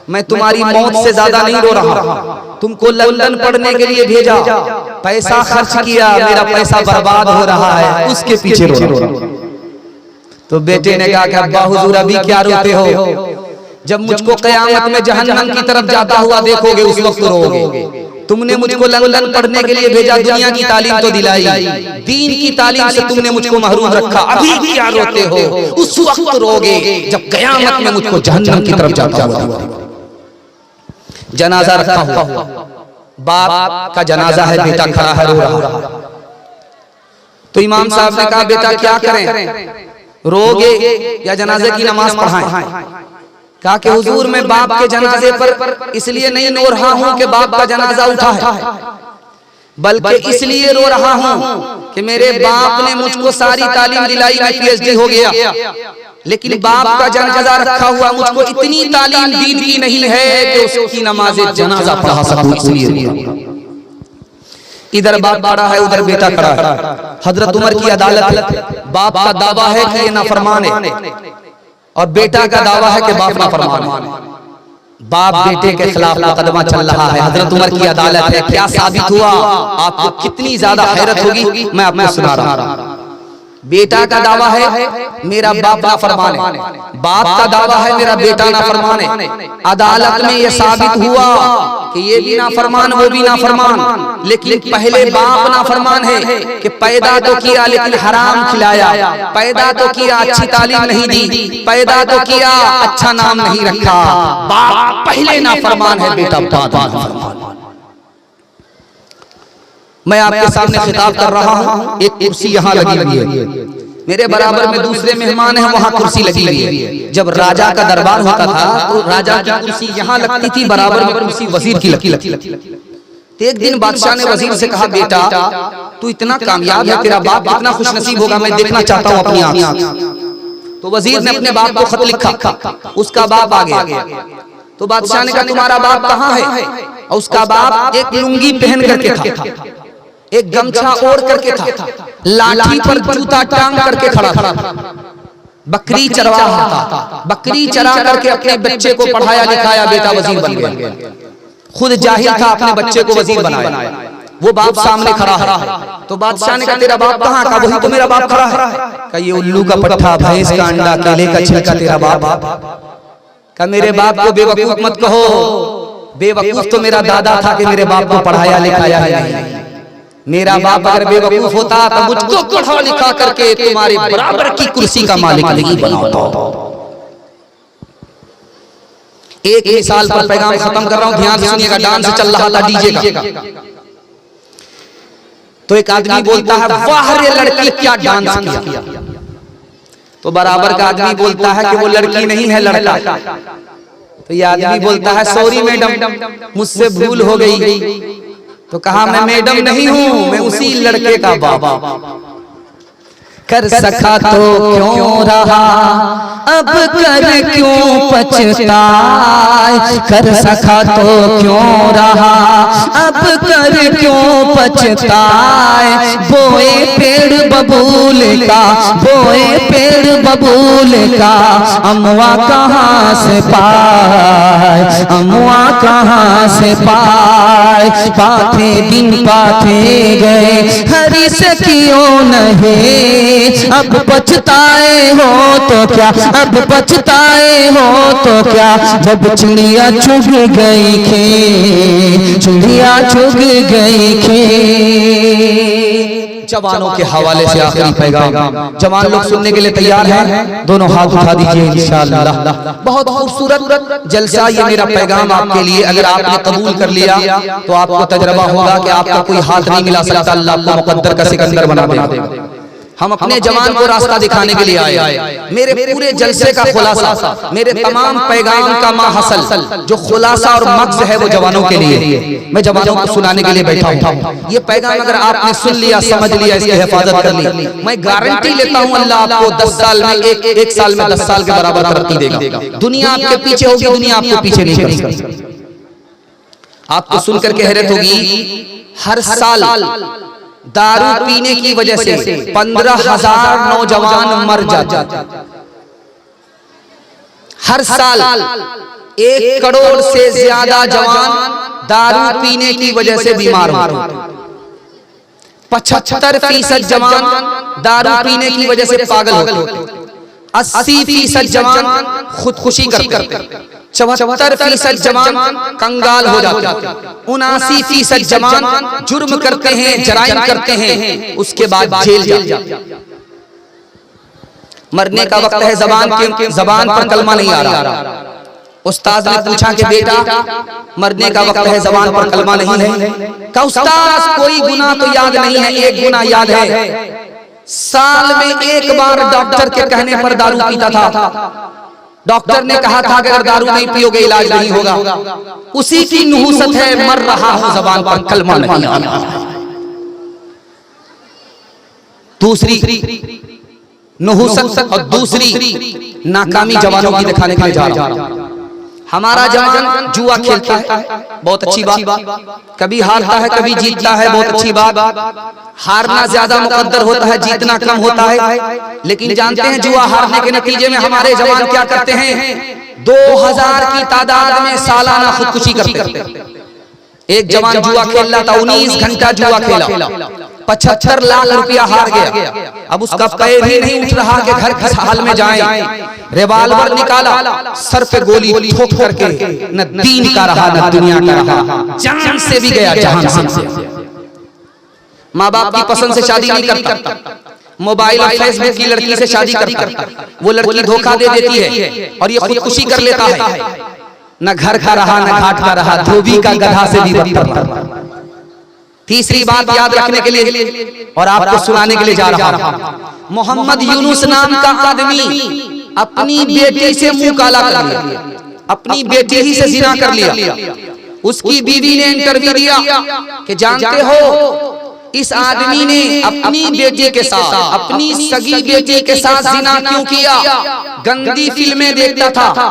मैं तुम्हारी मौत से ज्यादा नहीं रो रहा। तुमको लंदन पढ़ने के लिए भेजा, पैसा खर्च किया, मेरा पैसा बर्बाद हो रहा है, उसके पीछे रो रहा। तो बेटे ने कहा कि अब्बा हुजूर अभी क्या रोते हो, जब मुझको क़यामत में जहन्नम की तरफ जाता हुआ देखोगे उस वक्त रोओगे। तुमने मुझको लंदन पढ़ने के लिए भेजा, दुनिया की तालीम तो दिलाई, दीन की तालीम से तुमने मुझको महरूम रखा, अभी क्या रोते हो? उस वक्त रोगे जब क़यामत में मुझको जहन्नम की तरफ जाता हुआ। जनाजा रखा हुआ, बाप का जनाजा है, बेटा खड़ा है रो रहा। तो इमाम साहब ने कहा बेटा क्या करें, रोगे या जनाजे की नमाज पढ़ाएं? कहा कि हुजूर मैं बाप के जनाजे पर इसलिए नहीं रो रहा हूं कि बाप का जनाजा उठा है, बल्कि इसलिए रो रहा हूं कि मेरे बाप ने मुझको सारी तालीम दिलाई, मैं PhD हो गया, लेकिन बाप का जनाजा रखा हुआ, मुझको इतनी तालीम दीन की नहीं है कि उसकी नमाज़े जनाजा पढ़ा सकूं, इसलिए इधर बाप खड़ा है, उधर बेटा खड़ा है। हजरत उमर की अदालत है, बाप का दावा है कि ये नाफरमान है और बेटा का दावा है कि बाप नाफरमान है। बाप बेटे के खिलाफ मुकदमा चल रहा है, हजरत उमर की अदालत है। क्या साबित हुआ? आपको कितनी ज्यादा हैरत होगी, मैं आपको सुना रहा हूं। बेटा का दावा है मेरा बाप नाफरमान है, बाप का दावा है मेरा बेटा नाफरमान है। अदालत में यह साबित हुआ कि ये भी नाफरमान वो भी नाफरमान, लेकिन पहले बाप नाफरमान है कि पैदा तो किया लेकिन हराम खिलाया, पैदा तो किया अच्छी तालीम नहीं दी, पैदा तो किया अच्छा नाम नहीं रखा। बाप पहले नाफरमान है, बेटा बाद नाफरमान। मैं आपके सामने खिताब कर रहा हूँ, एक कुर्सी यहाँ लगी हुई है, मेरे बराबर में दूसरे मेहमान हैं, वहाँ कुर्सी लगी हुई है। जब राजा का दरबार होता था तो राजा की कुर्सी यहाँ लगती थी, बराबर में कुर्सी वजीर की लगती। एक दिन बादशाह ने वजीर से कहा, बेटा तू इतना कामयाब है, तेरा बाप इतना खुशनसीब होगा, मैं देखना चाहता हूँ अपनी आँख। तो वजीर ने अपने बाप को खत लिखा, उसका बाप आ गया। तो बादशाह ने कहा, तुम्हारा बाप कहाँ है? और उसका बाप एक लुंगी पहन करके था, एक गमछा ओढ़ करके था, लाठी पर जूता टांग करके खड़ा था, बकरी चरवा रहा था, बकरी चरा करके अपने बच्चे को पढ़ाया लिखाया, बेटा वजीर बन गया। खुद जाहिल था, अपने बच्चे को वजीर बनाया। वो बाप सामने खड़ा है। तो बादशाह ने कहा, तेरा बाप कहाँ? का वही तो मेरा बाप खड़ा है। का ये उल्लू का पट्ठा, भैंस का अंडा, केले का छिलका तेरा बाप? का मेरे बाप को बेवकूफ मत कहो, बेवकूफ तो मेरा दादा था कि मेरे बाप को पढ़ाया लिखाया नहीं। मेरा बाप अगर बेवकूफ होता तो मुझको पढ़ा लिखा करके तुम्हारे बराबर की कुर्सी का मालिक नहीं बनाता। एक मिसाल पर पैगाम खत्म कर रहा हूं, ध्यान से सुनिएगा। डांस चल रहा था डीजे का, तो एक आदमी बोलता है, वाह रे लड़की क्या डांस किया। तो बराबर का आदमी बोलता है कि वो लड़की नहीं है, लड़का। तो ये आदमी बोलता है, सॉरी मैडम, मुझसे भूल हो गई। तो कहा, मैं मैडम नहीं हूं, मैं उसी लड़के का बाप। कर सका तो क्यों रहा, अब कर क्यों पछताए, कर सका तो क्यों रहा, अब कर क्यों पछताए। बोए पेड़ बबूल का, बोए पेड़ बबूल का, अमवा कहाँ से पाए, अमवा कहाँ से पाए। पाथे दिन पाथे गए, हरी से क्यों नहीं, अब पछताए हो तो क्या, अब पछताए हो तो क्या। जब चिड़िया चुग गई खे, चिड़िया चुग गई खे। जवानों के हवाले से आखिरी पैगाम, जवान लोग सुनने के लिए तैयार हैं? दोनों हाथ उठा दीजिए इंशाअल्लाह। बहुत खूबसूरत जलसा ये मेरा पैगाम आपके लिए। अगर आपने कबूल कर लिया तो आपको तजर्बा होगा कि आपका कोई हाथ नहीं मिला सकता, अल्लाह आपको मुकद्दर का सिकंदर बना देगा। हम अपने जवान को रास्ता दिखाने के लिए आए। मेरे पूरे जलसे का खुलासा, मेरे तमाम पैगाम का माहसल जो खुलासा और मक्स है वो जवानों के लिए, मैं जवानों को सुनाने के लिए बैठा हूँ। ये पैगाम अगर आपने सुन लिया, समझ लिया, इसकी हिफाजत कर ली, मैं गारंटी लेता हूँ अल्लाह आपको 10 साल में एक साल में 10 साल के बराबर तरक्की देगा। दुनिया आपके पीछे होगी, दुनिया आपको पीछे नहीं कर सकती। आपको सुनकर के हैरत होगी, हर साल दारू पीने की वजह से 15,000 नौजवान मर जाते। हर साल 1 करोड़ से ज्यादा जवान दारू पीने की वजह से बीमार होते। 75% जवान दारू पीने की वजह से पागल होते। 80% जवान खुदकुशी करते। 74% जवान कंगाल हो जाते। 79% जवान जुर्म करते हैं, जराइम करते हैं, उसके बाद जेल जाते। मरने का वक्त है, जबान पर कलमा नहीं आ रहा। उस्ताद ने पूछा कि बेटा मरने का वक्त है, जबान पर कलमा नहीं है। कहा उस्ताद कोई गुनाह तो याद नहीं है, एक गुनाह याद है, साल में 1 बार डॉक्टर के कहने पर दारू पीता था। डॉक्टर ने कहा था कि अगर दारू नहीं पियोगे इलाज नहीं होगा। उसी की नुहूसत है, मर रहा हूं, जबान पर कलमा नहीं आ रहा। दूसरी नुहूसत और दूसरी नाकामी जवानों की दिखाने के लिए जा रहा हूं। हमारा जवान जुआ खेलता है, बहुत अच्छी बात, कभी हारता है कभी जीतता है, बहुत अच्छी बात। हारना ज्यादा मुकद्दर होता है, जीतना कम होता है। लेकिन जानते हैं जुआ हारने के नतीजे में हमारे जवान क्या करते हैं? 2000 की तादाद में सालाना खुदकुशी करते। एक जवान जुआ खेल रहा था, 19 घंटा जुआ खेला, 75 लाख रुपया हार गया। अब उसका पैर ही नहीं उठ रहा कि घर किस हाल में जाएं। रिवाल्वर निकाला, सर पे गोली ठोक करके, न दीन का रहा न दुनिया का रहा, जान से भी गया जहान से। माँ बाप की पसंद से शादी नहीं करता, मोबाइल और फेसबुक की लड़की से शादी करता, वो लड़की धोखा दे देती है और ये खुदकुशी कर लेता है। न घर का रहा न घाट का रहा, धोबी का गधा से भी बदतर रहा। तीसरी बात याद रखने के लिए और आपको सुनाने के लिए जा रहा हूं। मोहम्मद यूनुस नाम का आदमी अपनी बेटी से मुंह काला कर लिया, अपनी बेटी ही से जिना कर लिया। उसकी बीवी ने इंटरव्यू दिया कि जानते हो इस आदमी ने अपनी बेटी के साथ, अपनी सगी बेटी के साथ जिना क्यों किया? गंदी फिल्में देखता था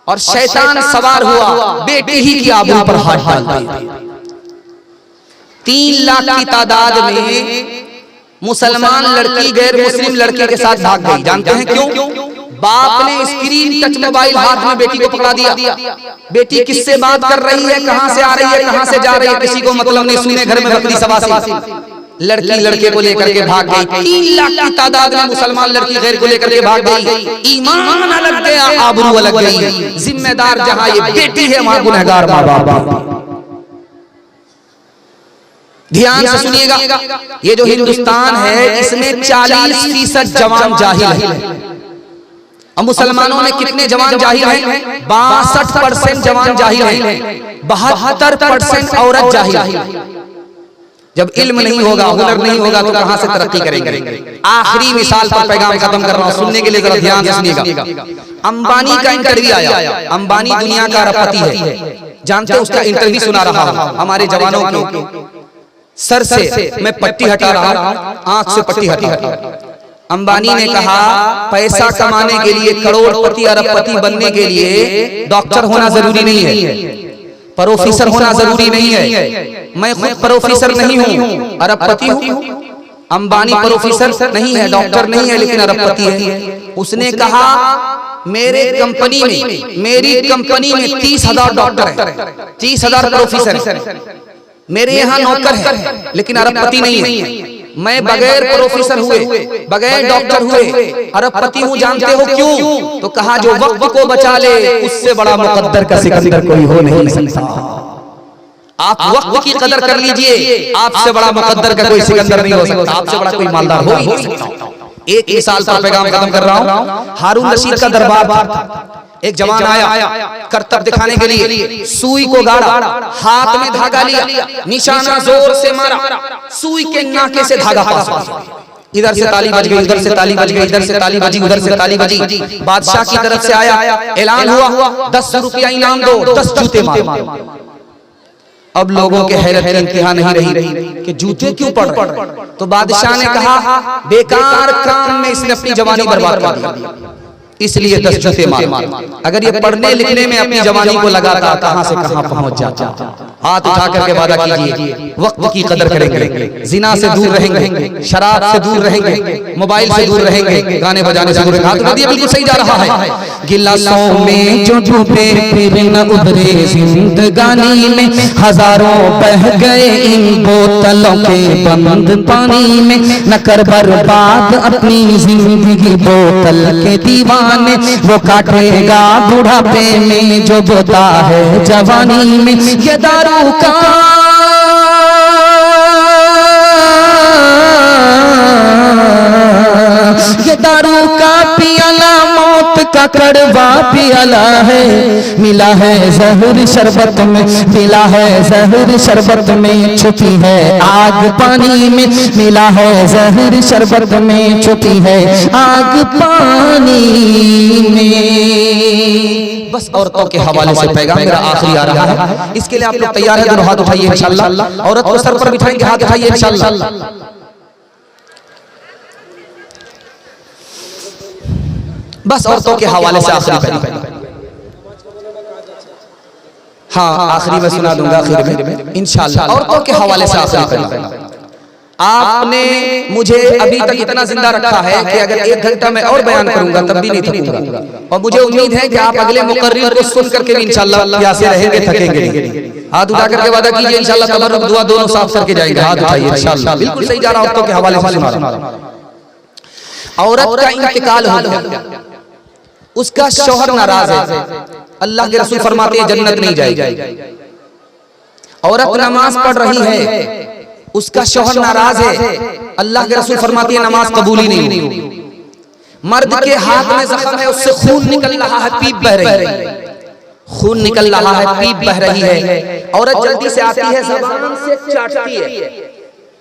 और शैतान सवार हुआ, बेटी ही की आबरू पर हाथ डाल दिया। 3 लाख की तादाद में मुसलमान लड़की गैर मुस्लिम लड़के के साथ भाग गई। जानते हैं क्यों? बाप ने स्क्रीन टच मोबाइल हाथ में बेटी को पकड़ा दिया। बेटी किससे बात कर रही है, कहां से आ रही है, कहां से जा रही है, किसी को मतलब नहीं। सुने घर में बकरी सवासी, लड़की लड़के को लेकर के भाग गई। 3 लाख की तादाद में मुसलमान लड़की गैर को लेकर के भाग गई। ईमान अलग गया, आबरू अलग गई। जिम्मेदार जहां ये बेटी है वहां गुनहगार माँ बाप। ध्यान से सुनिएगा, ये जो हिंदुस्तान है इसमें 40% जवान जाहिल है। अब मुसलमानों में कितने जवान जाहिल हैं? 62% जवान जाहिल हैं, 72% औरत जाहिल है। जब इल्म नहीं होगा, हुनर नहीं होगा तो कहां से तरक्की करेंगे? आखिरी मिसाल पर पैगाम खत्म कर रहा हूं, सुनने के लिए जरा ध्यान से सुनिएगा। अंबानी का इंटरव्यू आया। अंबानी दुनिया का अरबपति है, जानते हैं? उसका इंटरव्यू सुना रहा हूं हमारे जवानों के सर से मैं पट्टी हटा रहा हूं, आंख से पट्टी हटा। अंबानी ने कहा पैसा कमाने के लिए, करोड़पति अरबपति बनने के लिए डॉक्टर होना जरूरी नहीं है, प्रोफेसर होना जरूरी नहीं है। मैं खुद प्रोफेसर नहीं हूं, अरबपति हूं। अंबानी प्रोफेसर नहीं है, डॉक्टर नहीं है, लेकिन अरबपति है। उसने कहा मेरी कंपनी में 30,000 डॉक्टर है, 30,000 प्रोफेसर। मेरे यहाँ नौकर है लेकिन अरबपति नहीं है। मैं बगैर प्रोफेसर हुए, बगैर डॉक्टर हुए अरबपति हूँ। जानते हो क्यों? तो कहा जो वक्त को बचा ले उससे बड़ा मुकद्दर का सिकंदर कोई हो नहीं सकता। आप वक्त की कदर कर लीजिए, आपसे बड़ा मुकद्दर का कोई सिकंदर नहीं हो सकता, आपसे बड़ा कोई मालदार हो ही नहीं सकता। एक साल पर पैगाम खत्म कर रहा हूँ। हारून रशीद का दरबार था। एक जवान आया करतब दिखाने के लिए, सुई को गाड़ा, हाथ में धागा लिया, निशाना जोर से मारा, सुई के नाके से धागा पास हुआ। इधर से ताली बज गई, उधर से ताली बज गई, इधर से ताली बजी, उधर से ताली बजी। बादशाह की तरफ से आया, ऐलान हुआ 10 रुपया इनाम दो, 10 जूते मारो। अब लोगों के हैरत की इंतहा नहीं रही कि जूते क्यों पड़ रहे। तो बादशाह ने कहा बेकार काम में इसने अपनी जवानी बर्बाद कर दी, इसलिए 10 जूते मार। अगर ये पढ़ने लिखने में अपनी जवानी को लगाता कहां से कहां पहुंच जाता। हाथ उठा करके वादा कीजिए वक्त की कदर करेंगे, जिना से दूर रहेंगे, शराब से दूर रहेंगे, मोबाइल से दूर रहेंगे, गाने बजाने से दूर रहेंगे। हाथ दिए बिल्कुल सही जा रहा है। गिलासों में जो डूबे फिर न उभरे जिंदगानी में, हजारों बह गए इन बोतलों के बंद पानी में। न कर बर्बाद अपनी जिंदगी बोतल के दीवाने, वो काटेगा बुढ़ापे में जो बोता है जवानी में। ये दारू का पियाला मौत का कड़वा पियाला है। मिला है जहर शरबत में, मिला है जहर शरबत में, छुपी है आग पानी में। मिला है जहर शरबत में, छुपी है आग पानी में। बस औरतों के हवाले से पैगाम मेरा आखिरी आ रहा है। इसके लिए आप लोग तैयार हैं? दोनों हाथ उठाइए इंशाअल्लाह। औरत को सर पर बिठाएंगे, हाथ उठाइए इंशाअल्लाह। बस औरतों के हवाले से आखिरी पैगाम। हाँ, आखिरी में सुना दूंगा, आखिर में इंशाअल्लाह। औरतों के हवाले से आखिरी पैगाम। आपने मुझे अभी तक इतना जिंदा रखा है कि अगर 1 घंटा मैं और बयान करूंगा तब भी नहीं थकूंगा, और मुझे उम्मीद है कि आप अगले मुकर्रिर को सुन करके भी इंशाल्लाह प्यासे रहेंगे, थकेंगे नहीं। हाथ उठा करके वादा कीजिए इंशाल्लाह, तबर्रुक दुआ दोनों साफ करके जाएंगे। हाथ उठाइए इंशाल्लाह। बिल्कुल सही जा रहा, औरतों के हवाले से सुना रहा। औरत का इंतकाल हो गया, उसका शौहर नाराज है, अल्लाह के रसूल फरमाते हैं जन्नत नहीं जाएगी। औरत नमाज पढ़ रही है, उसका शौहर नाराज है, अल्लाह के रसूल फरमाते हैं नमाज कबूल ही नहीं होगी। मर्द के हाथ में जख्म है, उससे खून निकल रहा है, पीप बह रही है, खून निकल रहा है, पीप बह रही है। औरत जल्दी से आती है, ज़बान से चाटती है,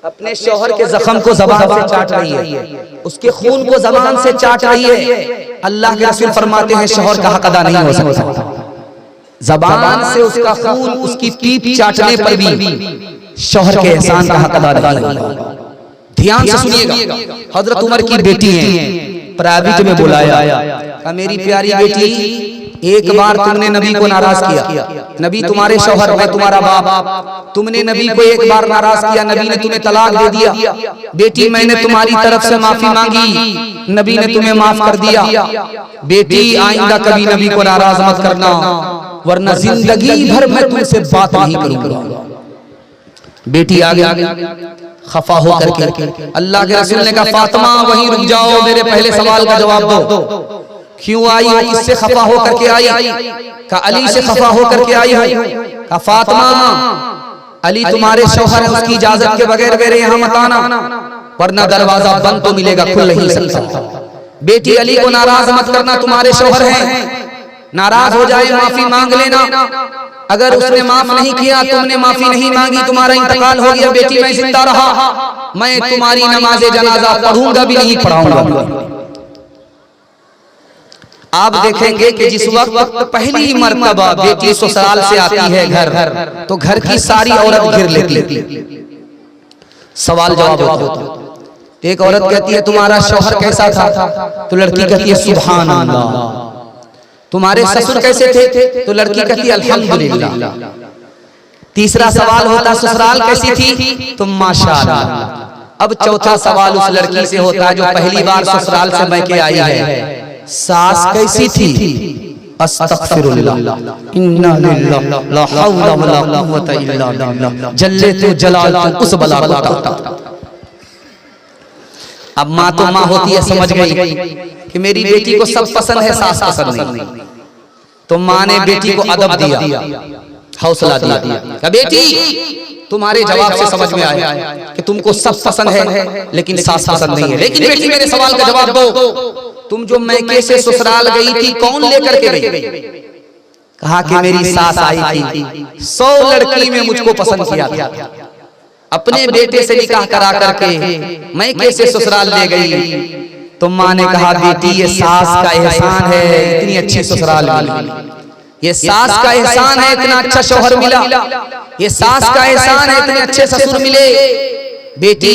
अपने शौहर के जख्म को ज़बान से चाट रही है, उसके खून को ज़बान से चाट रही है। अल्लाह के रसूल फरमाते हैं शौहर का हक अदा नहीं हो सकता। ज़बान से उसका खून, उसकी पीप चाटने पर भी शौहर के एहसान का हक अदा नहीं होगा। ध्यान से सुनिएगा, हजरत उमर की बेटी है, प्राइवेट में बुलाया, मेरी प्यारी बेटी एक बार तुमने नबी को नाराज किया, नबी तुम्हारे शौहर, मैं तुम्हारा बाप, तुमने नबी को एक बार नाराज किया, नबी ने तुम्हें तलाक दे दिया, बेटी मैंने तुम्हारी तरफ से माफी मांगी, नबी ने तुम्हें माफ कर दिया, बेटी आइंदा कभी नबी को नाराज मत करना, वरना जिंदगी भर मैं तुमसे बात नहीं करूंगा। बेटी आगे खफा हो करके, अल्लाह के रसूल ने कहा फातिमा वहीं रुक जाओ, मेरे पहले सवाल का जवाब दो, क्यों आई हो, किससे खफा हो करके आई? कहा अली से खफा हो करके आई हूं। कहा फातिमा अली तुम्हारे शौहर है, उसकी इजाजत के बगैर मेरे यहाँ मत आना, वरना दरवाजा बंद तो मिलेगा, खुल नहीं सकता। बेटी अली को नाराज मत करना, तुम्हारे शौहर हैं, नाराज हो जाए माफी मांग लेना, अगर उसने माफ नहीं किया, तुमने माफी नहीं मांगी, तुम्हारा इंतकाल हो गया, बेटी मैं जिंदा रहा, मैं तुम्हारी नमाज जनाजा पढ़ूंगा भी नहीं, पढ़ाऊंगा। आप देखेंगे कि जिस वक्त पहली मर्तबा बेटी ससुराल से आती है घर, तो घर की सारी औरत घिर लेती, सवाल जवाब होता। एक औरत कहती है तुम्हारा शौहर कैसा था, तो लड़की कहती है सुभान अल्लाह। तुम्हारे ससुर कैसे थे, तो लड़की कहती है अल्हम्दुलिल्लाह। तीसरा सवाल होता ससुराल कैसी थी, तो माशाअल्लाह। अब चौथा सवाल उस लड़की से होता है जो पहली बार ससुराल से मैके आई है, सास कैसी थी, अस्तगफिरुल्लाह, इन्ना लिल्लाहि ला हौला वला कुव्वता इल्ला बिल्लाह, जल्ले तो जलाल तो उस बला को ताकता। अब माँ तो माँ होती है, समझ गई कि मेरी बेटी को सब पसंद है, सास पसंद नहीं, तो माँ ने बेटी को अदब दिया, हौसला दिया, बेटी तुम्हारे जवाब से समझ में आया कि तुमको सब पसंद है लेकिन सास पसंद नहीं है, लेकिन बेटी मेरे सवाल का जवाब दो, तुम जो मैके से ससुराल गई थी कौन लेकर के गई? कहा कि मेरी सास आई थी, 100 लड़की में मुझको पसंद किया था, अपने बेटे से निकाह करा करके मैके से ससुराल ले गई। तो माँ ने कहा बेटी ये सास का एहसान है, इतनी अच्छी ससुराल मिली, ये सास का एहसान है, इतना अच्छा शौहर मिला, ये सास का एहसान है, इतने अच्छे ससुर मिले। बेटी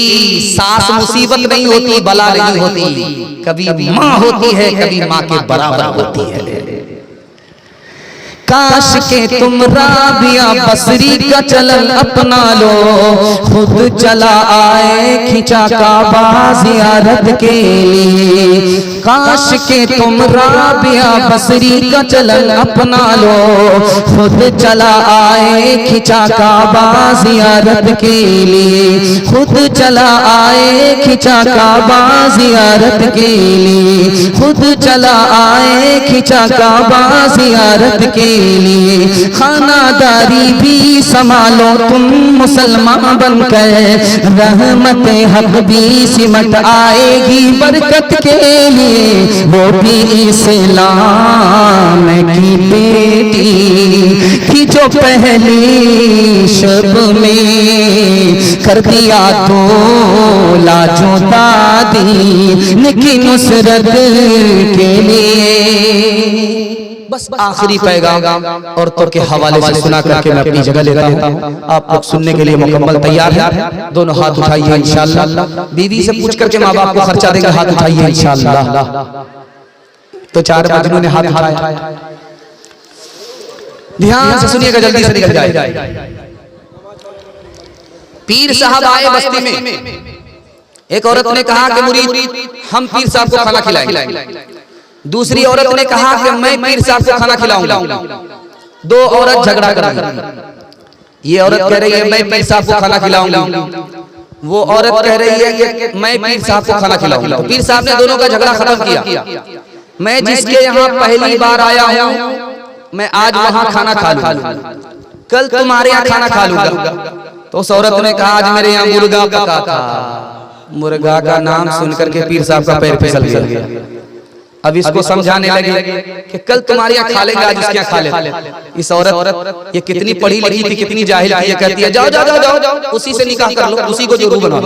सास मुसीबत नहीं होती, बला नहीं होती, कभी माँ होती है, कभी माँ के बराबर होती है। काश के तुम राबिया बसरी का चलन अपना लो, खुद चला आए खिंचा काबा ज़ियारत के लिए। काश के तुम राबिया बसरी का चलन अपना लो, खुद चला आए खिंचा काबा ज़ियारत के लिए, खुद चला आए खिंचा काबा ज़ियारत के लिए, खुद चला आए खिंचा काबा ज़ियारत के लिए। खानादारी भी संभालो तुम मुसलमान बनकर, रहमत हक भी सिमट आएगी बरकत के लिए। वो भी इस्लाम की बेटी थी जो पहली शब में कर दिया तो लाजो दादी की नुसरत के लिए। बस आखिरी पैगाम औरतों के हवाले से सुना करके मैं अपनी जगह लेता हूँ। आप लोग सुनने के लिए मुकम्मल तैयार हैं? दोनों हाथ उठाइए इंशाअल्लाह। बीवी से पूछ करके माँ बाप को खर्चा देंगे, हाथ उठाइए इंशाअल्लाह। तो 4 मजनू ने हाथ उठाया, ध्यान से सुनिएगा, जल्दी से निकल जाए। पीर साहब आए बस्ती में। एक औरत ने कहा कि मुरीद हम पीर साहब को खाना खिलाएंगे। दूसरी औरत ने कहा कि मैं पीर साहब को खाना खिलाऊंगा। दो औरत झगड़ा कर रही। ये औरत कह रही है मैं पीर साहब को खाना खिलाऊंगी, वो औरत कह रही है कि मैं पीर साहब को खाना खिलाऊंगा। पीर साहब ने दोनों का झगड़ा खत्म किया। मैं जिसके यहाँ पहली बार आया हूँ मैं आज वहां खाना खा लूंगा, कल तुम्हारे यहाँ खाना खा लूंगा। तो उस औरत ने कहा आज मेरे यहाँ मुर्गा पका था। मुर्गा का नाम सुनकर के पीर साहब का पैर फिसल गया। अब इसको समझाने लगे कि कल तुम्हारे यहाँ खा लेंगे, आज उसके यहाँ खा ले। इस औरत ये कितनी पढ़ी लिखी थी, कितनी जाहिल थी, ये कहती है जाओ जाओ जाओ जाओ उसी से निकाह कर लो, उसी को जोरू बना।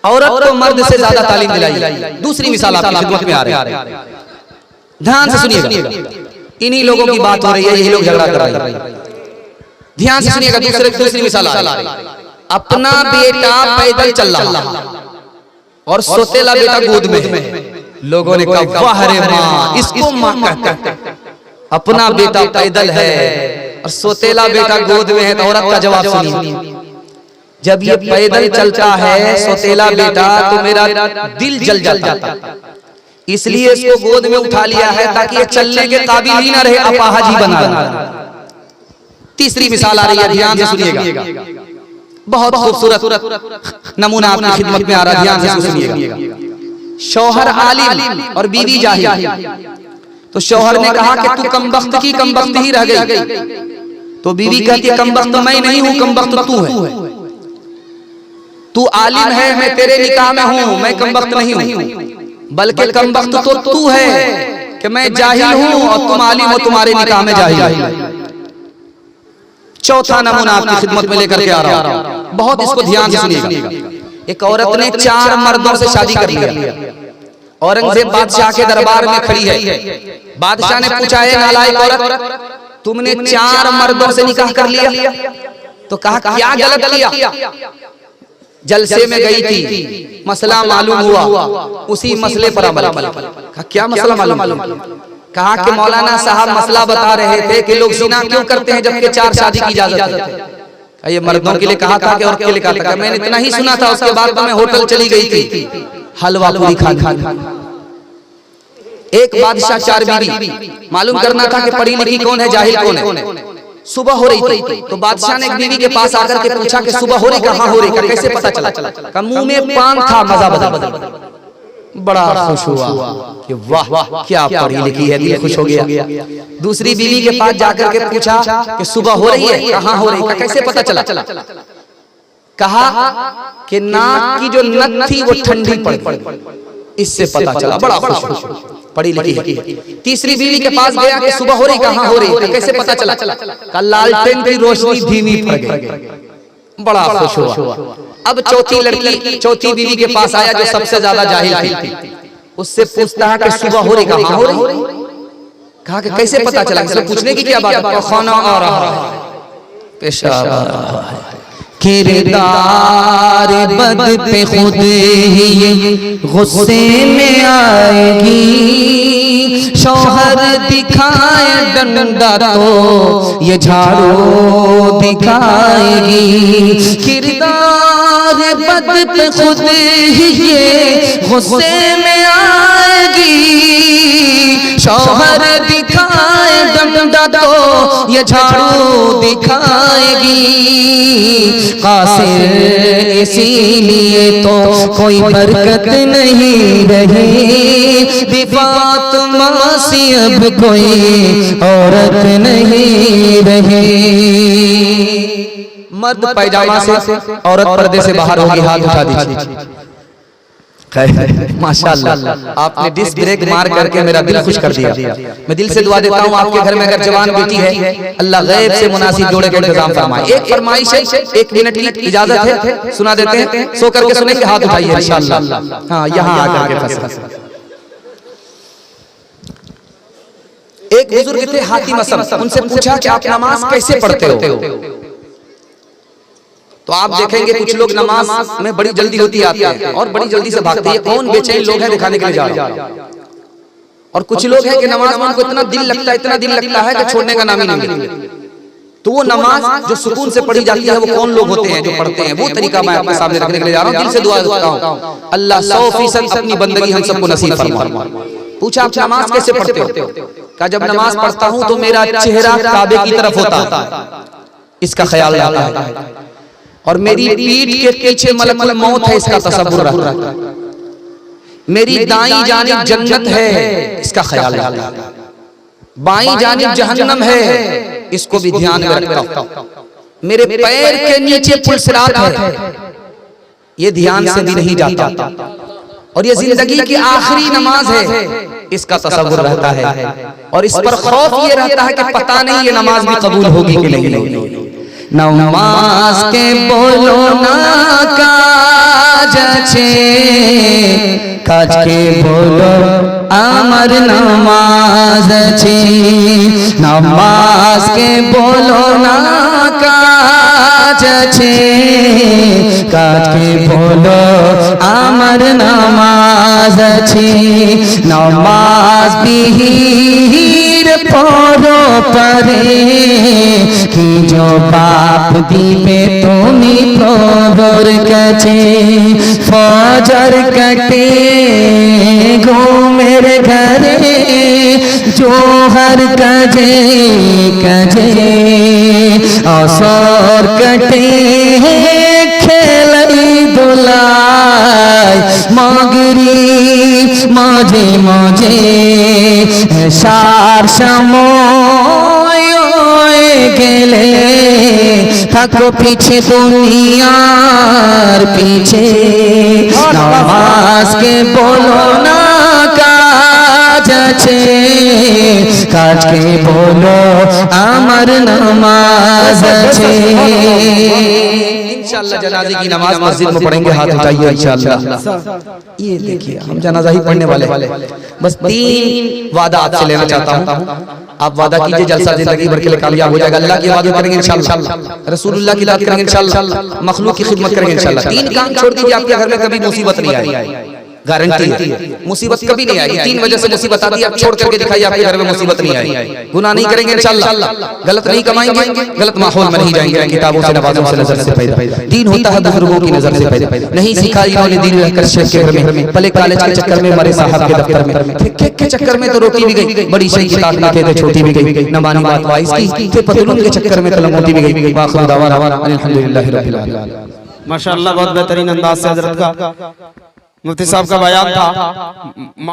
औरत को मर्द से ज्यादा तालीम दिलाई। दूसरी मिसाल आपकी खिदमत में आ रही है, ध्यान से सुनिएगा। इन्हीं लोगों की बात हो रही है, यही लोग झगड़ा कर रहे हैं। ध्यान से सुनिएगा। दूसरी मिसाल आ रही है। अपना बेटा पैदल चल रहा और सोतेला बेटा गोद में। लोगों ने कहा वाह रे माँ, इसको माँ कहते हैं। अपना बेटा पैदल है और सोतेला बेटा गोद में है। तो औरत का जवाब सुनिए। जब ये पैदल चलता है सोतेला बेटा तो मेरा दिल जल जाता, इसलिए इसको गोद में उठा लिया है ताकि ये चलने के काबिल ही ना रहे, अपाहज बना। तीसरी मिसाल आ रही है, ध्यान से सुनिएगा। बहुत खूबसूरत नमूना आपकी खिदमत में आ रहा है, ध्यान से सुनिएगा। शौहर आलिम और बीवी जाहिल। तो शौहर ने कहा कि तू कमबख्त की कमबख्त ही रह गई। तो बीवी कहती है कमबख्त मैं नहीं हूं, कमबख्त तू है। तू आलिम है, मैं तेरे निकाह में हूं, मैं कमबख्त नहीं हूं, बल्कि कमबख्त तो तू है कि मैं जाहिल हूं और तुम आलिम हो, तुम्हारे निकाह में जाहिल। चौथा नमूना आपकी खिदमत में लेकर के आ रहा हूं, बहुत इसको ध्यान से सुनिएगा। एक औरत ने 4 मर्दों से शादी कर लिया। औरंगजेब बादशाह के दरबार में खड़ी है। बादशाह ने पूछा है नालायक औरत, तुमने 4 मर्दों से निकाह कर लिया? तो कहा क्या गलत किया? जलसे में गई थी, मसला मालूम हुआ, उसी मसले पर अमल किया। क्या मसला मालूम? कहा कि मौलाना साहब मसला बता रहे थे कि लोग जिना क्यों करते हैं जबकि 4 शादी की इजाजत है। ये मर्दों के लिए कहा था कि औरत के लिए कहा था? मैंने इतना ही सुना था। उसके बाद तो मैं होटल चली गई थी हलवा पूरी खा। एक बादशाह 4 बीवी, मालूम करना था कि पढ़ी लिखी कौन है, जाहिल कौन है। सुबह हो रही थी तो बादशाह ने एक बीवी के पास आकर के पूछा कि सुबह हो रही, कहाँ हो रही, कैसे पता चला? मुंह में पान था, मजा बदल। बड़ा खुश हुआ कि वाह क्या पढ़ी लिखी है, दिल खुश हो गया। दूसरी बीवी के पास जाकर के पूछा कि सुबह हो रही है, कहाँ हो रही, कैसे पता चला? कहा कि नाक की जो नथ थी वो ठंडी पड़, इससे पता चला। बड़ा खुश, पढ़ी लिखी है। तीसरी बीवी के पास गया कि सुबह हो रही, कहाँ हो रही, कैसे पता चला? कल लालटेन की रोशनी धीमी पड़ गई। बड़ा खुश हुआ। अब चौथी बीवी के पास आया जो सबसे ज्यादा जाहिल थी। उससे पूछता है कि सुबह हो रही, कहाँ हो रही? कहा कि कैसे पता चला? इसलिए पूछने की क्या बात है? खाना आ रहा है, पेशाब आ रहा है। किरदार बद पे खुद ही गुस्से में आएगी, शौहर दिखाए डंडा तो ये झाड़ू दिखाएगी। किरदार बद पे खुद ही ये गुस्से में आएगी, शौहर दिखाए डंडा तो ये झाड़ू दिखाएगी। कासिर इसीलिए तो कोई बरकत नहीं रही, फातिमा सी अब कोई औरत नहीं रही। मर्द पैजामा से, औरत पर्दे से बाहर होगी, हाथ उठा दीजिए। माशाअल्लाह, आपने डिस्क ब्रेक मार करके मेरा दिल खुश कर दिया। मैं दिल से दुआ देता हूँ आपके घर में अगर जवान बेटी है, अल्लाह गैब से मुनासिब जोड़े का इंतजाम फरमाए। एक फरमाइश है, 1 मिनट की इजाजत है, सुना देते हैं। सो करके सुनेंगे, हाथ उठाइए इंशाअल्लाह। हाँ, यहाँ आकर के फंस। एक बुजुर्ग थे हातिम असम, उनसे पूछा कि आप नमाज कैसे पढ़ते हो? तो आप देखेंगे कुछ लोग नमाज में बड़ी जल्दी होती आते हैं और बड़ी जल्दी से भागते हैं। कौन बेचैन लोग हैं दिखाने के लिए जा रहे हैं। और कुछ लोग हैं कि नमाज में उनको इतना दिल लगता है कि छोड़ने का नाम ही नहीं। तो वो नमाज जो सुकून से पढ़ी जाती है वो कौन लोग होते हैं जो पढ़ते हैं, वो तरीका मैं आपके सामने रखने के लिए जा रहा हूँ। दिल से दुआ करता हूँ अल्लाह 100% अपनी बंदगी हम सबको नसीब फरमाए। पूछा आप नमाज कैसे पढ़ते हो? कहा जब नमाज पढ़ता हूँ तो मेरा चेहरा काबे की तरफ होता है, इसका ख्याल आता है, और मेरी पीठ के पीछे मलकुल मौत है, इसका तसव्वुर रहता है, मेरी दाईं जानिब जन्नत है, इसका ख्याल आता है, बाईं जानिब जहन्नम है, इसको भी ध्यान में रखता हूं, मेरे पैर के नीचे पुलसिरात है, ये ध्यान से भी नहीं जाता, और ये जिंदगी की आखिरी नमाज है, इसका तसव्वुर रहता है, और इस पर खौफ ये रहता है कि पता नहीं ये नमाज भी कबूल होगी कि नहीं। नमाज के बोलो ना काज छे, काज के बोलो আমার নামাজ আছে, নামাজ কে বলো না কাজ আছে, কাজ কে বলো আমার নামাজ আছে, নামাজ বিহীর পড়ো পরে কি জবাব দিবে তুমি প্রভুর কাছে, ফজর কাটে ঘুমের ঘরে জোহর কাজে কাজে, আসর কাটে খেলাই দোলাই, মাগরিব মাঝে মাঝে এশার সময় গেলে থাকো পিছে দুনিয়ার পিছে, নামাজকে বলো না কাজ আছে, কাজকে বলো আমার নামাজ আছে। इंशाअल्लाह जनाजे की नमाज मस्जिद में पढ़ेंगे, हाथ उठाइए इंशाअल्लाह। ये देखिए हम जनाजा ही पढ़ने वाले, बस 3 वादा आपसे लेना चाहता हूँ, आप वादा कीजिए जलसा जिंदगी भर के लिए कामयाब हो जाएगा। अल्लाह की इबादत करेंगे इंशाअल्लाह, रसूलुल्लाह की इबादत करेंगे इंशाअल्लाह, मखलूक की खिदमत करेंगे इंशाअल्लाह। 3 काम छोड़ दीजिए, आपके घर में कभी मुसीबत नहीं आई, गारंटी है, मुसीबत कभी नहीं आई। 3 वजह से मुसीबत आती है, आप छोड़ करके दिखाइए आपके घर में मुसीबत नहीं आई। गुनाह नहीं करेंगे इंशाअल्लाह, गलत नहीं कमाएंगे, गलत माहौल में नहीं जाएंगे, किताबों से नवाजों से नजर से पैदा। दीन होता है बुजुर्गों की नजर से पैदा, नहीं सीखा इन्होंने दीन रहकर शेख के घर में, पहले कॉलेज के चक्कर में, मरे साहब के दफ्तर में, केक के चक्कर में तो रोटी भी गई, बड़ी सही किताब लिखे थे छोटी भी गई, न मानी बात वाइस की, थे पतलून के चक्कर में कलम मोटी भी गई। वाखिर दावाना अल्हम्दुलिल्लाह रब्बिल आलमीन। माशाअल्लाह बहुत बेहतरीन अंदाज से हजरत का मुफ्ती साहब का बयान था।